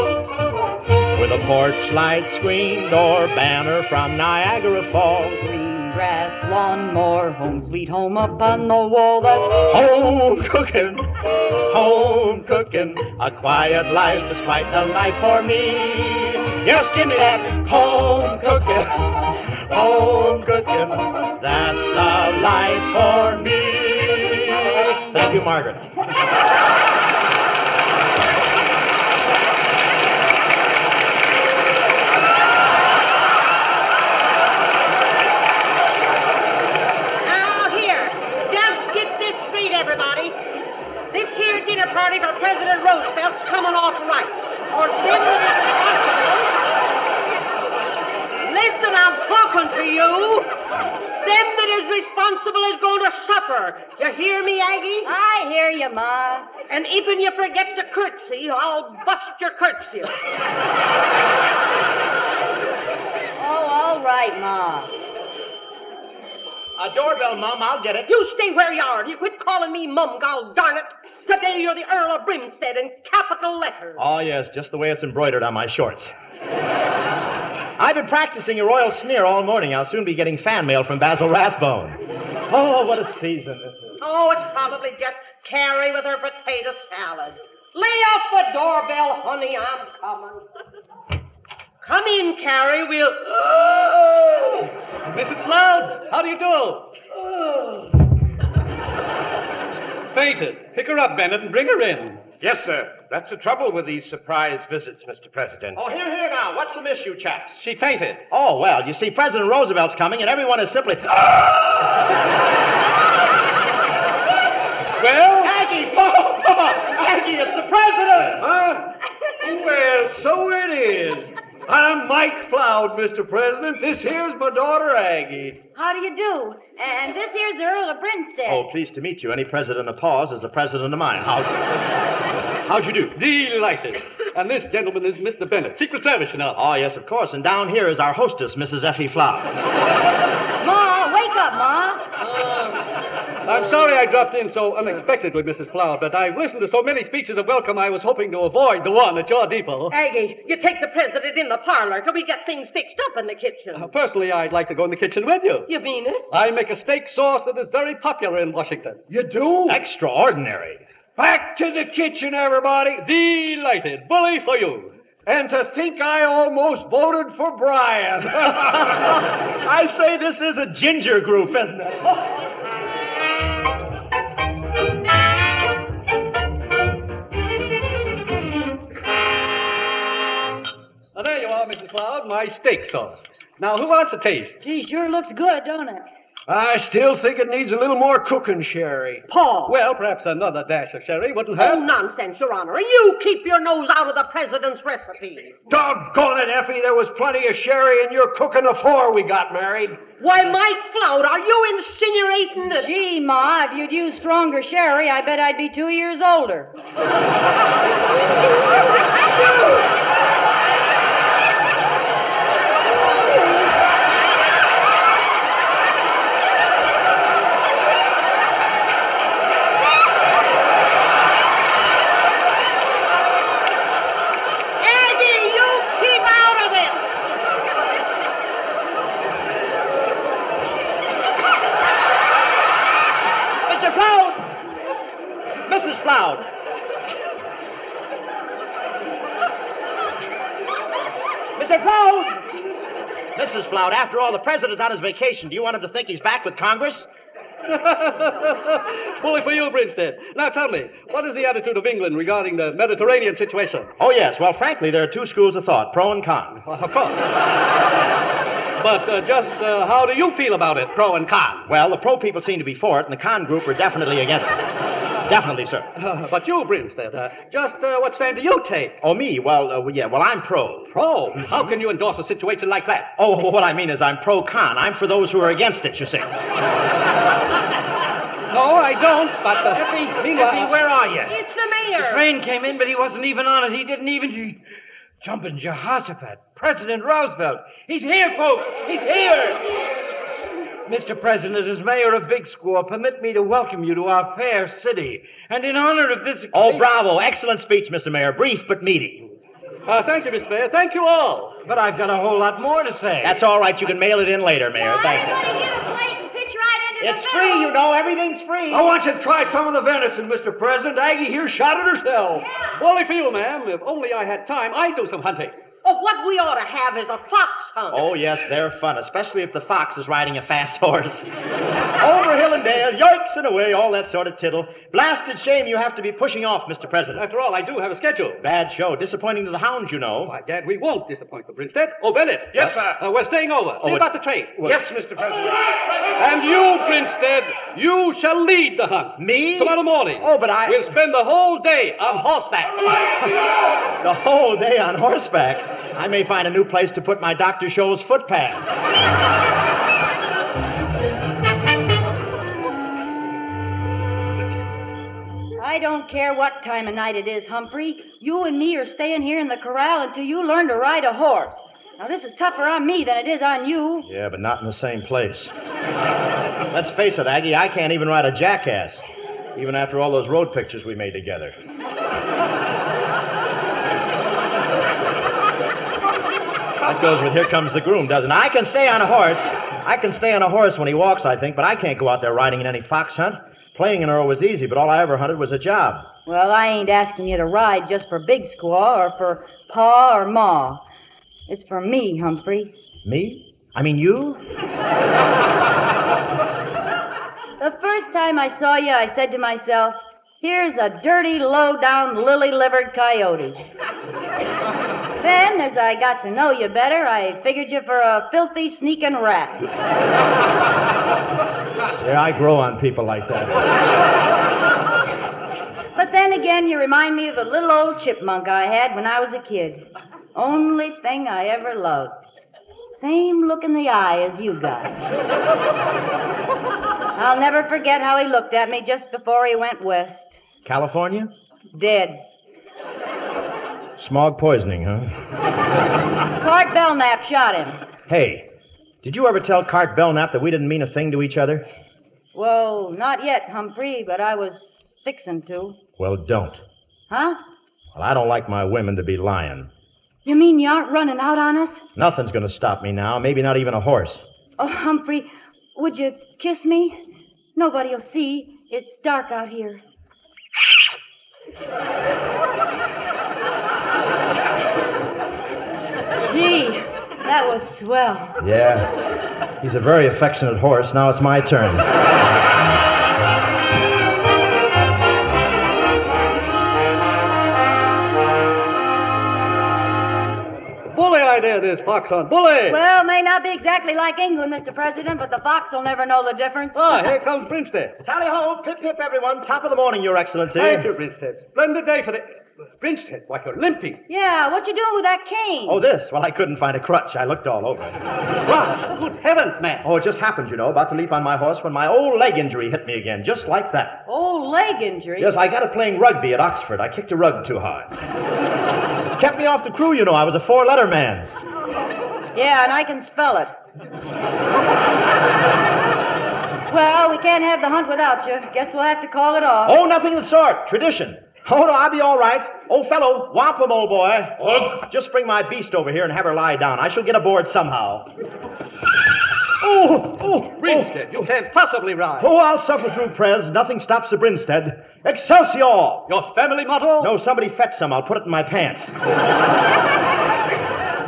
G: With a porch light screened or banner from Niagara Falls.
I: Green grass, lawnmower, home sweet home up on the wall. That's
G: home cooking, home cooking. A quiet life is quite the life for me. Yes, give me that home cooking, home cooking. That's the life for me. Thank you, Margaret.
H: Everybody, this here dinner party for President Roosevelt's coming off right. Or them that is responsible. Listen, I'm talking to you. Them that is responsible is going to suffer. You hear me, Aggie?
I: I hear you, Ma.
H: And even you forget to curtsy, I'll bust your curtsy.
I: Oh, all right, Ma.
G: A doorbell, Mum. I'll get it.
H: You stay where you are. You quit calling me Mum, gol darn it. Today you're the Earl of Brimstead in capital letters.
G: Oh, yes, just the way it's embroidered on my shorts. I've been practicing a royal sneer all morning. I'll soon be getting fan mail from Basil Rathbone. Oh, what a season this is.
H: Oh, it's probably just Carrie with her potato salad. Lay off the doorbell, honey. I'm coming. Come in, Carrie. We'll... Oh!
Q: Mrs. Floud, how do you do?
H: Oh.
Q: Fainted. Pick her up, Bennett, and bring her in.
R: Yes, sir. That's the trouble with these surprise visits, Mr. President.
G: Oh, here now. What's the miss, you chaps?
Q: She fainted.
G: Oh, well, you see, President Roosevelt's coming, and everyone is simply...
Q: Well?
G: Aggie! Aggie, it's the president!
J: Huh? Well, so it is. I'm Mike Floud, Mr. President. This here's my daughter, Aggie.
I: How do you do? And this here's the Earl of Brimstead.
G: Oh, pleased to meet you. Any president of Paws is a president of mine. How'd you do?
Q: Delighted. And this gentleman is Mr. Bennett, Secret Service, you know.
G: Oh, yes, of course. And down here is our hostess, Mrs. Effie Floud.
I: Ma, wake up, Ma.
Q: I'm sorry I dropped in so unexpectedly, Mrs. Floud, but I've listened to so many speeches of welcome I was hoping to avoid the one at your depot.
H: Aggie, you take the president in the parlor till we get things fixed up in the kitchen.
Q: Personally, I'd like to go in the kitchen with you.
H: You mean it?
Q: I make a steak sauce that is very popular in Washington.
J: You do?
G: Extraordinary.
J: Back to the kitchen, everybody.
Q: Delighted. Bully for you.
J: And to think I almost voted for Brian.
G: I say this is a ginger group, isn't it?
Q: Now, there you are, Mrs. Floud, my steak sauce. Now, who wants a taste?
I: Gee, sure looks good, don't it?
J: I still think it needs a little more cooking, Sherry.
H: Paul.
Q: Well, perhaps another dash of sherry wouldn't
H: Oh,
Q: hurt.
H: nonsense, Your Honor. And you keep your nose out of the president's recipe.
J: Doggone it, Effie. There was plenty of sherry in your cooking before we got married.
H: Why, Mike Floud, are you insinuating that...
I: Gee, Ma, if you'd used stronger sherry, I bet I'd be 2 years older.
G: Mrs. Floud! Mr. Floud! Mrs. Floud, after all, the president's on his vacation. Do you want him to think he's back with Congress?
Q: Bully for you, Brimstead. Now tell me, what is the attitude of England regarding the Mediterranean situation?
G: Oh, yes. Well, frankly, there are two schools of thought, pro and con.
Q: Well, of course. But just how do you feel about it, pro and con?
G: Well, the pro people seem to be for it, and the con group are definitely against it. Definitely, sir.
Q: But you, Brimstead, just what stand do you take?
G: Oh, me? Well, I'm pro.
Q: Pro? Mm-hmm. How can you endorse a situation like that?
G: Oh, what I mean is I'm pro-con. I'm for those who are against it, you see.
E: No, I don't, but... Effie, where are you?
H: It's the mayor.
E: The train came in, but he wasn't even on it. He didn't even... Jumping Jehoshaphat. President Roosevelt. He's here, folks. He's here. Mr. President, as mayor of Big Squaw, permit me to welcome you to our fair city. And in honor of this occasion...
G: Oh, bravo. Excellent speech, Mr. Mayor. Brief but meaty.
Q: Thank you, Mr. Mayor. Thank you all.
E: But I've got a whole lot more to say.
G: That's all right. You can mail it in later, Mayor. Thank you.
I: Everybody get a plate and pitch right into
G: It's free, you know. Everything's free.
J: I want you to try some of the venison, Mr. President. Aggie here shot it herself.
I: Yeah.
Q: Bully for you, ma'am. If only I had time, I'd do some hunting.
H: Oh, what we ought to have is a fox hunt.
G: Oh, yes, they're fun, especially if the fox is riding a fast horse. Over hill and dale, yoicks and away, all that sort of tittle. Blasted shame you have to be pushing off, Mr. President.
Q: After all, I do have a schedule.
G: Bad show. Disappointing to the hounds, you know.
Q: By Dad, we won't disappoint the Brimstead. Oh, Bennett.
R: Yes, sir.
Q: We're staying over. See about the train.
R: Yes, Mr. President.
Q: And you, Brimstead, you shall lead the hunt.
G: Me?
Q: Tomorrow morning.
G: Oh, but
Q: We'll spend the whole day on horseback.
G: The whole day on horseback? I may find a new place to put my Dr. Scholl's foot pads.
I: I don't care what time of night it is, Humphrey. You and me are staying here in the corral until you learn to ride a horse. Now, this is tougher on me than it is on you.
G: Yeah, but not in the same place. Let's face it, Aggie, I can't even ride a jackass. Even after all those road pictures we made together. That goes with Here Comes the Groom, doesn't it? I can stay on a horse. I can stay on a horse when he walks, I think, but I can't go out there riding in any fox hunt. Playing an earl was easy, but all I ever hunted was a job.
P: Well, I ain't asking you to ride just for Big Squaw or for Pa or Ma. It's for me, Humphrey.
G: Me? I mean you?
P: The first time I saw you, I said to myself, here's a dirty, low-down, lily-livered coyote. Then, as I got to know you better, I figured you for a filthy, sneaking rat.
G: Yeah, I grow on people like that.
P: But then again, you remind me of a little old chipmunk I had when I was a kid. Only thing I ever loved. Same look in the eye as you got. I'll never forget how he looked at me just before he went west.
G: California?
P: Dead.
G: Smog poisoning, huh?
P: Clark Belknap shot him.
G: Hey, did you ever tell Cart Belknap that we didn't mean a thing to each other?
P: Well, not yet, Humphrey, but I was fixin' to.
G: Well, don't.
P: Huh?
G: Well, I don't like my women to be lying.
P: You mean you aren't running out on us?
G: Nothing's going to stop me now, maybe not even a horse.
P: Oh, Humphrey, would you kiss me? Nobody'll see. It's dark out here. Gee, that was swell.
G: Yeah. He's a very affectionate horse. Now it's my turn.
Q: Bully idea, this fox hunt. Bully!
P: Well, may not be exactly like England, Mr. President, but the fox will never know the difference.
Q: Ah, here comes Brinstead.
G: Tally ho, pip pip, everyone. Top of the morning, Your Excellency.
Q: Thank you, Brinstead. Splendid day for the... Brinstead, why, you're limping.
P: Yeah, what you doing with that cane?
G: Oh, this? Well, I couldn't find a crutch. I looked all over it.
Q: Crutch? Good heavens, man.
G: Oh, it just happened, you know, about to leap on my horse when my old leg injury hit me again, just like that.
P: Old leg injury?
G: Yes, I got it playing rugby at Oxford. I kicked a rug too hard. It kept me off the crew, you know. I was a four-letter man.
P: Yeah, and I can spell it. Well, we can't have the hunt without you. Guess we'll have to call it off.
G: Oh, nothing of the sort. Tradition. Oh, no, I'll be all right. Old fellow, wampum, old boy.
O: Ugh.
G: Just bring my beast over here and have her lie down. I shall get aboard somehow. Oh,
Q: Brinstead, you can't possibly ride.
G: Oh, I'll suffer through, Prez. Nothing stops the Brinstead. Excelsior!
Q: Your family motto?
G: No, somebody fetch some. I'll put it in my pants.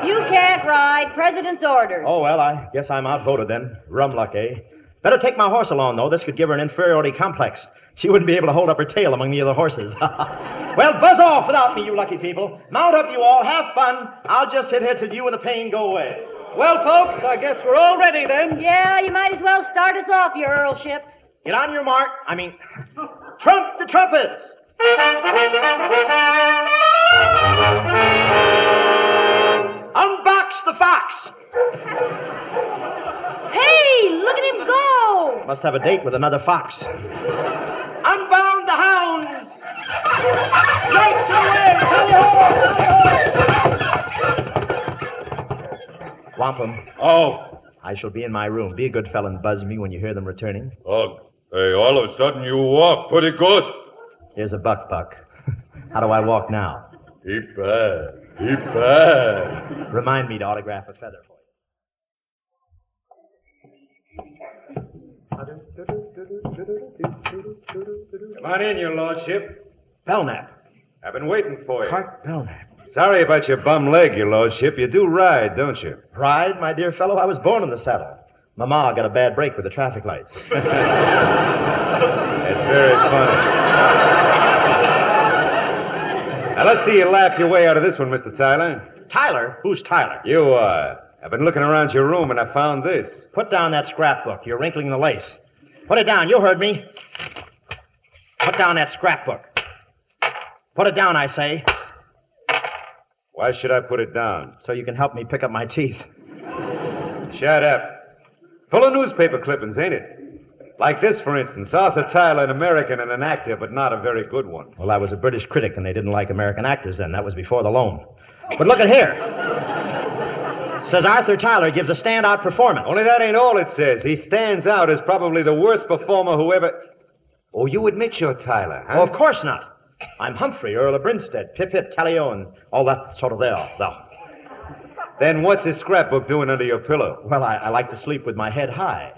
P: You can't ride. President's orders.
G: Oh, well, I guess I'm outvoted then. Rum luck, eh? Better take my horse along, though. This could give her an inferiority complex. She wouldn't be able to hold up her tail among the other horses. Well, buzz off without me, you lucky people. Mount up, you all. Have fun. I'll just sit here till you and the pain go away.
Q: Well, folks, I guess we're all ready then.
P: Yeah, you might as well start us off, your earlship.
G: Get on your mark. Trump the trumpets. Unbox the fox.
P: Hey, look at him go.
G: Must have a date with another fox. Unbound the hounds. Lights away. Wampum.
O: Oh.
G: I shall be in my room. Be a good fellow and buzz me when you hear them returning.
O: Oh, hey, all of a sudden you walk pretty good.
G: Here's a buck. How do I walk now?
O: Keep back.
G: Remind me to autograph a feather for
O: you. Come on in, your lordship.
G: Belknap.
O: I've been waiting for you.
G: Cart Belknap.
O: Sorry about your bum leg, your lordship. You do ride, don't you?
G: Ride, my dear fellow? I was born in the saddle. Mama got a bad break with the traffic lights.
O: That's very funny. Now, let's see you laugh your way out of this one, Mr. Tyler.
G: Tyler? Who's Tyler?
O: You are. I've been looking around your room, and I found this.
G: Put down that scrapbook. You're wrinkling the lace. Put it down. You heard me. Put down that scrapbook. Put it down, I say.
O: Why should I put it down?
G: So you can help me pick up my teeth.
O: Shut up. Full of newspaper clippings, ain't it? Like this, for instance. Arthur Tyler, an American and an actor, but not a very good one.
G: Well, I was a British critic, and they didn't like American actors then. That was before the loan. But look at here. It says Arthur Tyler gives a standout performance.
O: Only that ain't all it says. He stands out as probably the worst performer who ever... Oh, you admit you're Tyler, huh?
G: Oh, of course not. I'm Humphrey, Earl of Brinstead, Pip-Pip, Tally-O, all that sort of there.
O: Then what's his scrapbook doing under your pillow?
G: Well, I like to sleep with my head high.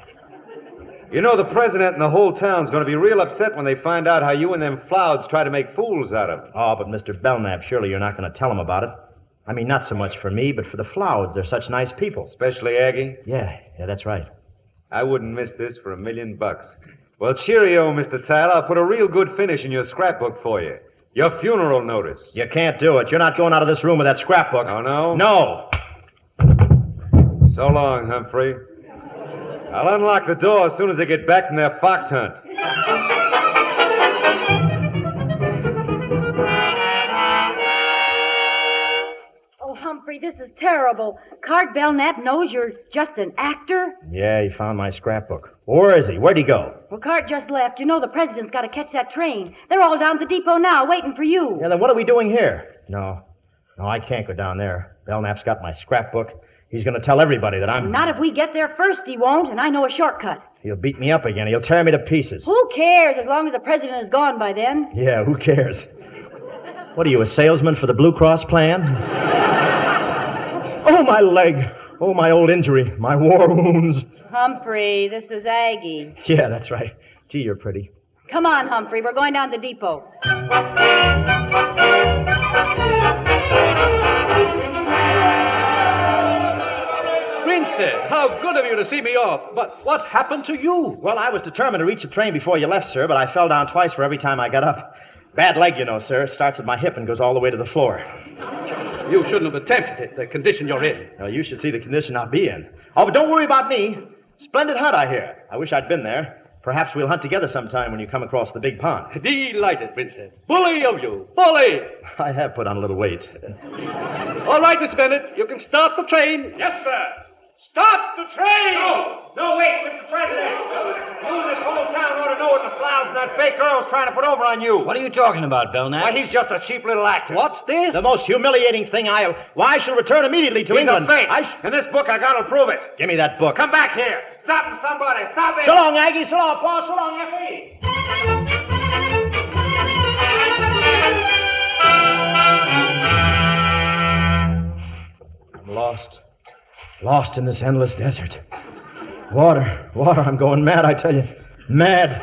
O: You know, the president and the whole town's going to be real upset when they find out how you and them Flouds try to make fools out of him.
G: Oh, but Mr. Belknap, surely you're not going to tell him about it. I mean, not so much for me, but for the Flouds. They're such nice people.
O: Especially Aggie?
G: Yeah, that's right.
O: I wouldn't miss this for $1,000,000. Well, cheerio, Mr. Tyler. I'll put a real good finish in your scrapbook for you. Your funeral notice.
G: You can't do it. You're not going out of this room with that scrapbook.
O: Oh, no?
G: No.
O: So long, Humphrey. I'll unlock the door as soon as they get back from their fox hunt.
P: Oh, Humphrey, this is terrible. Cart Belknap knows you're just an actor.
G: Yeah, he found my scrapbook. Where is he? Where'd he go?
P: Well, Cart just left. You know the president's got to catch that train. They're all down at the depot now, waiting for you.
G: Yeah, then what are we doing here? No, I can't go down there. Belknap's got my scrapbook. He's going to tell everybody that I'm...
P: Not if we get there first, he won't, and I know a shortcut.
G: He'll beat me up again. He'll tear me to pieces.
P: Who cares, as long as the president is gone by then?
G: Yeah, who cares? What are you, a salesman for the Blue Cross plan? Oh, my leg. Oh, my old injury. My war wounds.
P: Humphrey, this is Aggie.
G: Yeah, that's right. Gee, you're pretty.
P: Come on, Humphrey, we're going down to the depot.
Q: Grinstead, how good of you to see me off. But what happened to you?
G: Well, I was determined to reach the train before you left, sir, but I fell down twice for every time I got up. Bad leg, you know, sir. Starts at my hip and goes all the way to the floor.
Q: You shouldn't have attempted it, the condition you're in.
G: Well, you should see the condition I'll be in. Oh, but don't worry about me. Splendid hunt, I hear. I wish I'd been there. Perhaps we'll hunt together sometime when you come across the big pond.
Q: Delighted, Vincent. Bully of you. Bully!
G: I have put on a little weight.
Q: All right, Miss Bennett. You can start the train.
R: Yes, sir. Stop the train!
G: No, wait, Mr. President. You and this whole town ought to know what the Floud and that fake Earl's trying to put over on you.
M: What are you talking about, Belknap?
G: Why, he's just a cheap little actor.
Q: What's this?
G: The most humiliating thing I shall return immediately to England.
R: He's a fake. In this book, I gotta prove it.
G: Give me that book.
R: Come back here. Stop him, somebody. Stop him.
G: So long, Aggie. So long, Paul. So long, Effie. I'm lost. Lost in this endless desert. Water, I'm going mad, I tell you. Mad.
I: Hey,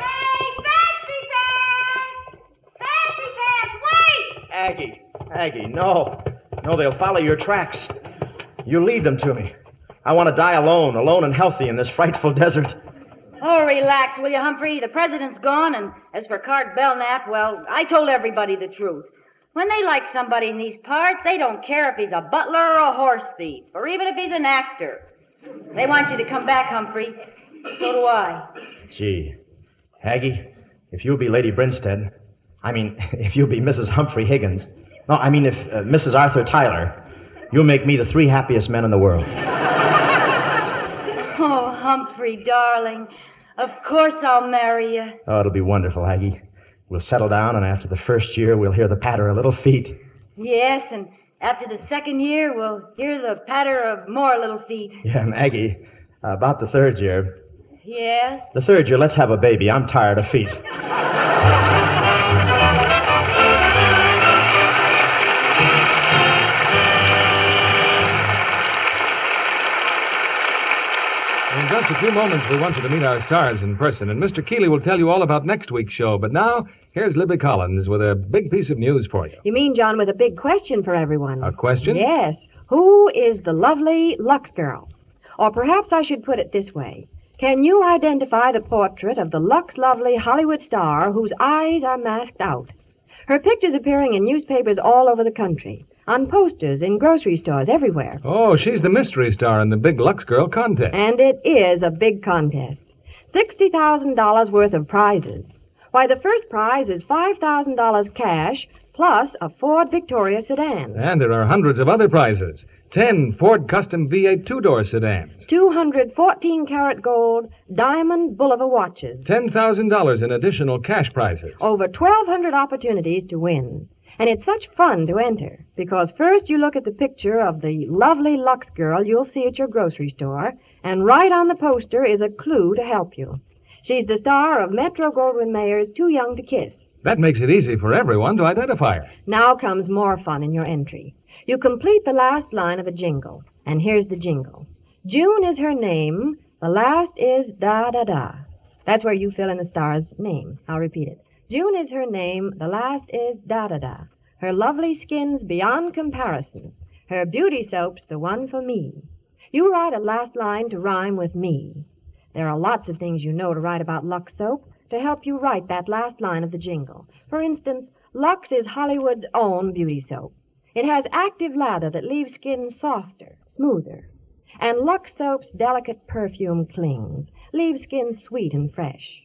I: fancy pants, wait!
G: Aggie, no, they'll follow your tracks. You lead them to me. I want to die alone and healthy in this frightful desert.
P: Oh, relax, will you, Humphrey? The president's gone, and as for Cart Belknap, well, I told everybody the truth. When they like somebody in these parts, they don't care if he's a butler or a horse thief, or even if he's an actor. They want you to come back, Humphrey. So do I.
G: Gee, Aggie, if you'll be Lady Brinstead, if you'll be Mrs. Humphrey Higgins, no, if Mrs. Arthur Tyler, you'll make me the 3 happiest men in the world.
P: Oh, Humphrey, darling, of course I'll marry you.
G: Oh, it'll be wonderful, Aggie. We'll settle down, and after the first year, we'll hear the patter of little feet.
P: Yes, and after the second year, we'll hear the patter of more little feet.
G: Yeah, and Aggie, about the 3rd year.
P: Yes?
G: The 3rd year, let's have a baby. I'm tired of feet.
K: In just a few moments, we want you to meet our stars in person, and Mr. Keighley will tell you all about next week's show. But now, here's Libby Collins with a big piece of news for you.
L: You mean, John, with a big question for everyone?
K: A question?
L: Yes. Who is the lovely Lux girl? Or perhaps I should put it this way. Can you identify the portrait of the Lux lovely Hollywood star whose eyes are masked out? Her picture's appearing in newspapers all over the country, on posters, in grocery stores, everywhere.
K: Oh, she's the mystery star in the big Lux Girl contest.
L: And it is a big contest. $60,000 worth of prizes. Why, the first prize is $5,000 cash, plus a Ford Victoria sedan.
K: And there are hundreds of other prizes. 10 Ford Custom V8 two-door sedans.
L: 200 14-karat gold diamond Bulliver watches.
K: $10,000 in additional cash prizes.
L: Over 1,200 opportunities to win. And it's such fun to enter, because first you look at the picture of the lovely Lux girl you'll see at your grocery store, and right on the poster is a clue to help you. She's the star of Metro-Goldwyn-Mayer's Too Young to Kiss.
K: That makes it easy for everyone to identify her.
L: Now comes more fun in your entry. You complete the last line of a jingle, and here's the jingle. June is her name, the last is da-da-da. That's where you fill in the star's name. I'll repeat it. June is her name, the last is da-da-da. Her lovely skin's beyond comparison. Her beauty soap's the one for me. You write a last line to rhyme with me. There are lots of things you know to write about Lux soap to help you write that last line of the jingle. For instance, Lux is Hollywood's own beauty soap. It has active lather that leaves skin softer, smoother. And Lux soap's delicate perfume clings, leaves skin sweet and fresh.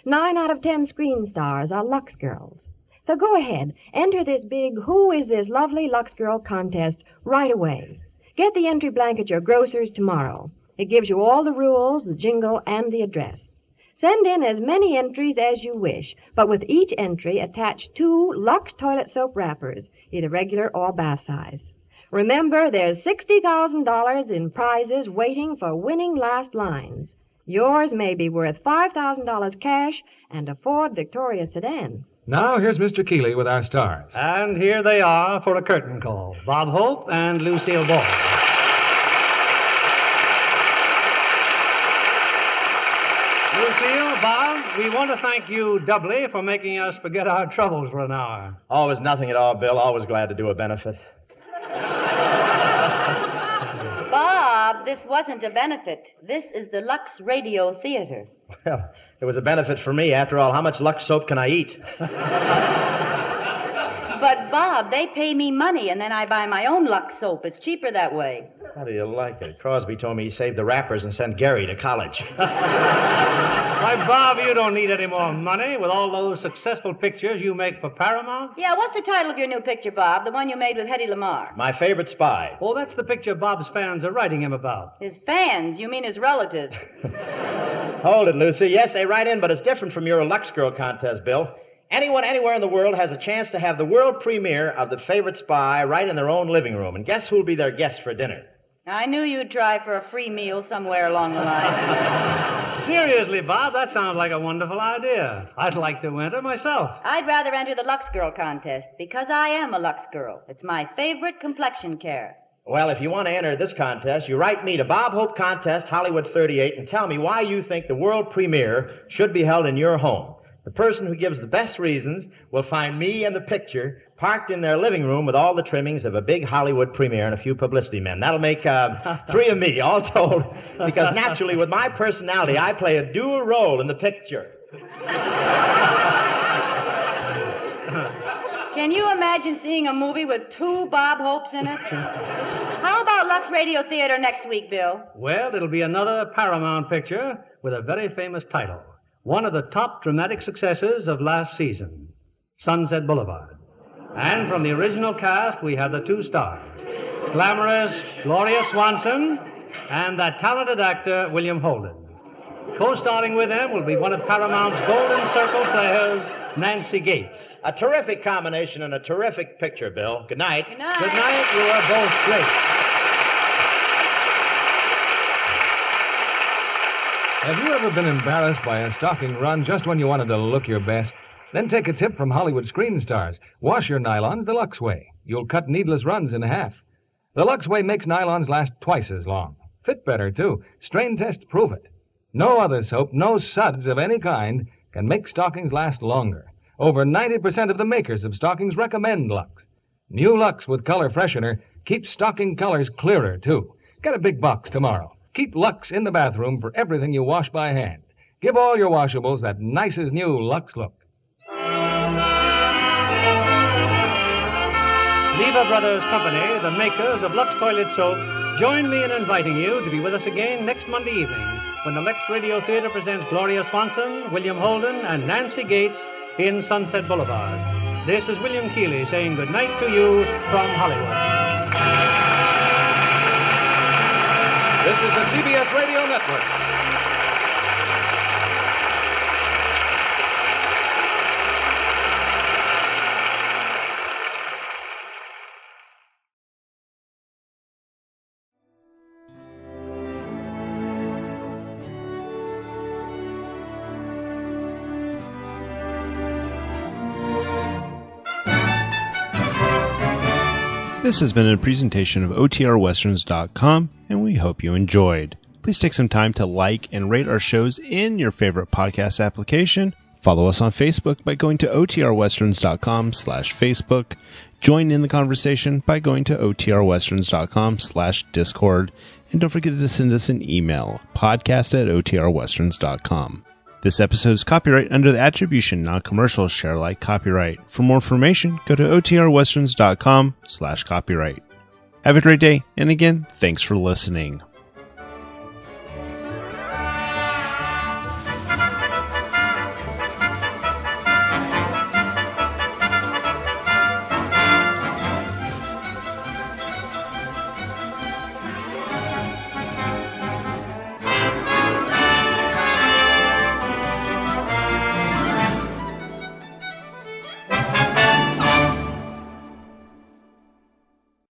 L: 9 out of 10 screen stars are Lux girls. So go ahead, enter this big Who is this lovely Lux girl contest right away. Get the entry blank at your grocer's tomorrow. It gives you all the rules, the jingle, and the address. Send in as many entries as you wish, but with each entry attach 2 Lux toilet soap wrappers, either regular or bath size. Remember, there's $60,000 in prizes waiting for winning last lines. Yours may be worth $5,000 cash and a Ford Victoria sedan.
K: Now, here's Mr. Keighley with our stars.
C: And here they are for a curtain call. Bob Hope and Lucille Ball. Lucille, Bob, we want to thank you doubly for making us forget our troubles for an hour.
G: Always nothing at all, Bill. Always glad to do a benefit.
P: Bob, this wasn't a benefit. This is the Lux Radio Theater.
G: Well, it was a benefit for me. After all, how much Lux soap can I eat?
P: But, Bob, they pay me money, and then I buy my own Lux soap. It's cheaper that way.
G: How do you like it? Crosby told me he saved the wrappers and sent Gary to college.
C: Why, Bob, you don't need any more money with all those successful pictures you make for Paramount.
P: Yeah, what's the title of your new picture, Bob? The one you made with Hedy Lamarr.
G: My favorite spy.
C: Oh, that's the picture Bob's fans are writing him about.
P: His fans? You mean his relatives?
G: Hold it, Lucy. Yes, they write in, but it's different from your Lux Girl contest, Bill. Anyone anywhere in the world has a chance to have the world premiere of The Favorite Spy right in their own living room. And guess who'll be their guest for dinner?
P: I knew you'd try for a free meal somewhere along the line.
C: Seriously, Bob, that sounds like a wonderful idea. I'd like to enter myself.
P: I'd rather enter the Lux Girl contest because I am a Lux Girl. It's my favorite complexion care.
G: Well, if you want to enter this contest, you write me to Bob Hope Contest, Hollywood 38, and tell me why you think the world premiere should be held in your home. The person who gives the best reasons will find me and the picture parked in their living room with all the trimmings of a big Hollywood premiere and a few publicity men. That'll make 3 of me, all told, because naturally, with my personality, I play a dual role in the picture.
P: Can you imagine seeing a movie with 2 Bob Hopes in it? How about Lux Radio Theater next week, Bill?
C: Well, it'll be another Paramount picture with a very famous title. One of the top dramatic successes of last season, Sunset Boulevard. And from the original cast, we have the 2 stars, glamorous Gloria Swanson and that talented actor, William Holden. Co-starring with them will be one of Paramount's Golden Circle players, Nancy Gates.
G: A terrific combination and a terrific picture, Bill. Good night.
P: Good night.
C: Good night. You are both great.
K: Have you ever been embarrassed by a stocking run just when you wanted to look your best? Then take a tip from Hollywood screen stars. Wash your nylons the Lux way. You'll cut needless runs in half. The Lux way makes nylons last twice as long. Fit better, too. Strain tests prove it. No other soap, no suds of any kind, can make stockings last longer. Over 90% of the makers of stockings recommend Lux. New Lux with color freshener keeps stocking colors clearer, too. Get a big box tomorrow. Keep Lux in the bathroom for everything you wash by hand. Give all your washables that nice as new Lux look.
C: Lever Brothers Company, the makers of Lux Toilet Soap, join me in inviting you to be with us again next Monday evening when the Lux Radio Theater presents Gloria Swanson, William Holden, and Nancy Gates in Sunset Boulevard. This is William Keighley saying good night to you from Hollywood.
S: This is the CBS Radio Network.
A: This has been a presentation of OTRWesterns.com, and we hope you enjoyed. Please take some time to like and rate our shows in your favorite podcast application. Follow us on Facebook by going to OTRWesterns.com/Facebook. Join in the conversation by going to OTRWesterns.com/Discord. And don't forget to send us an email, podcast@OTRWesterns.com. This episode is copyright under the attribution non-commercial share alike copyright. For more information, go to OTRWesterns.com/copyright. Have a great day, and again, thanks for listening.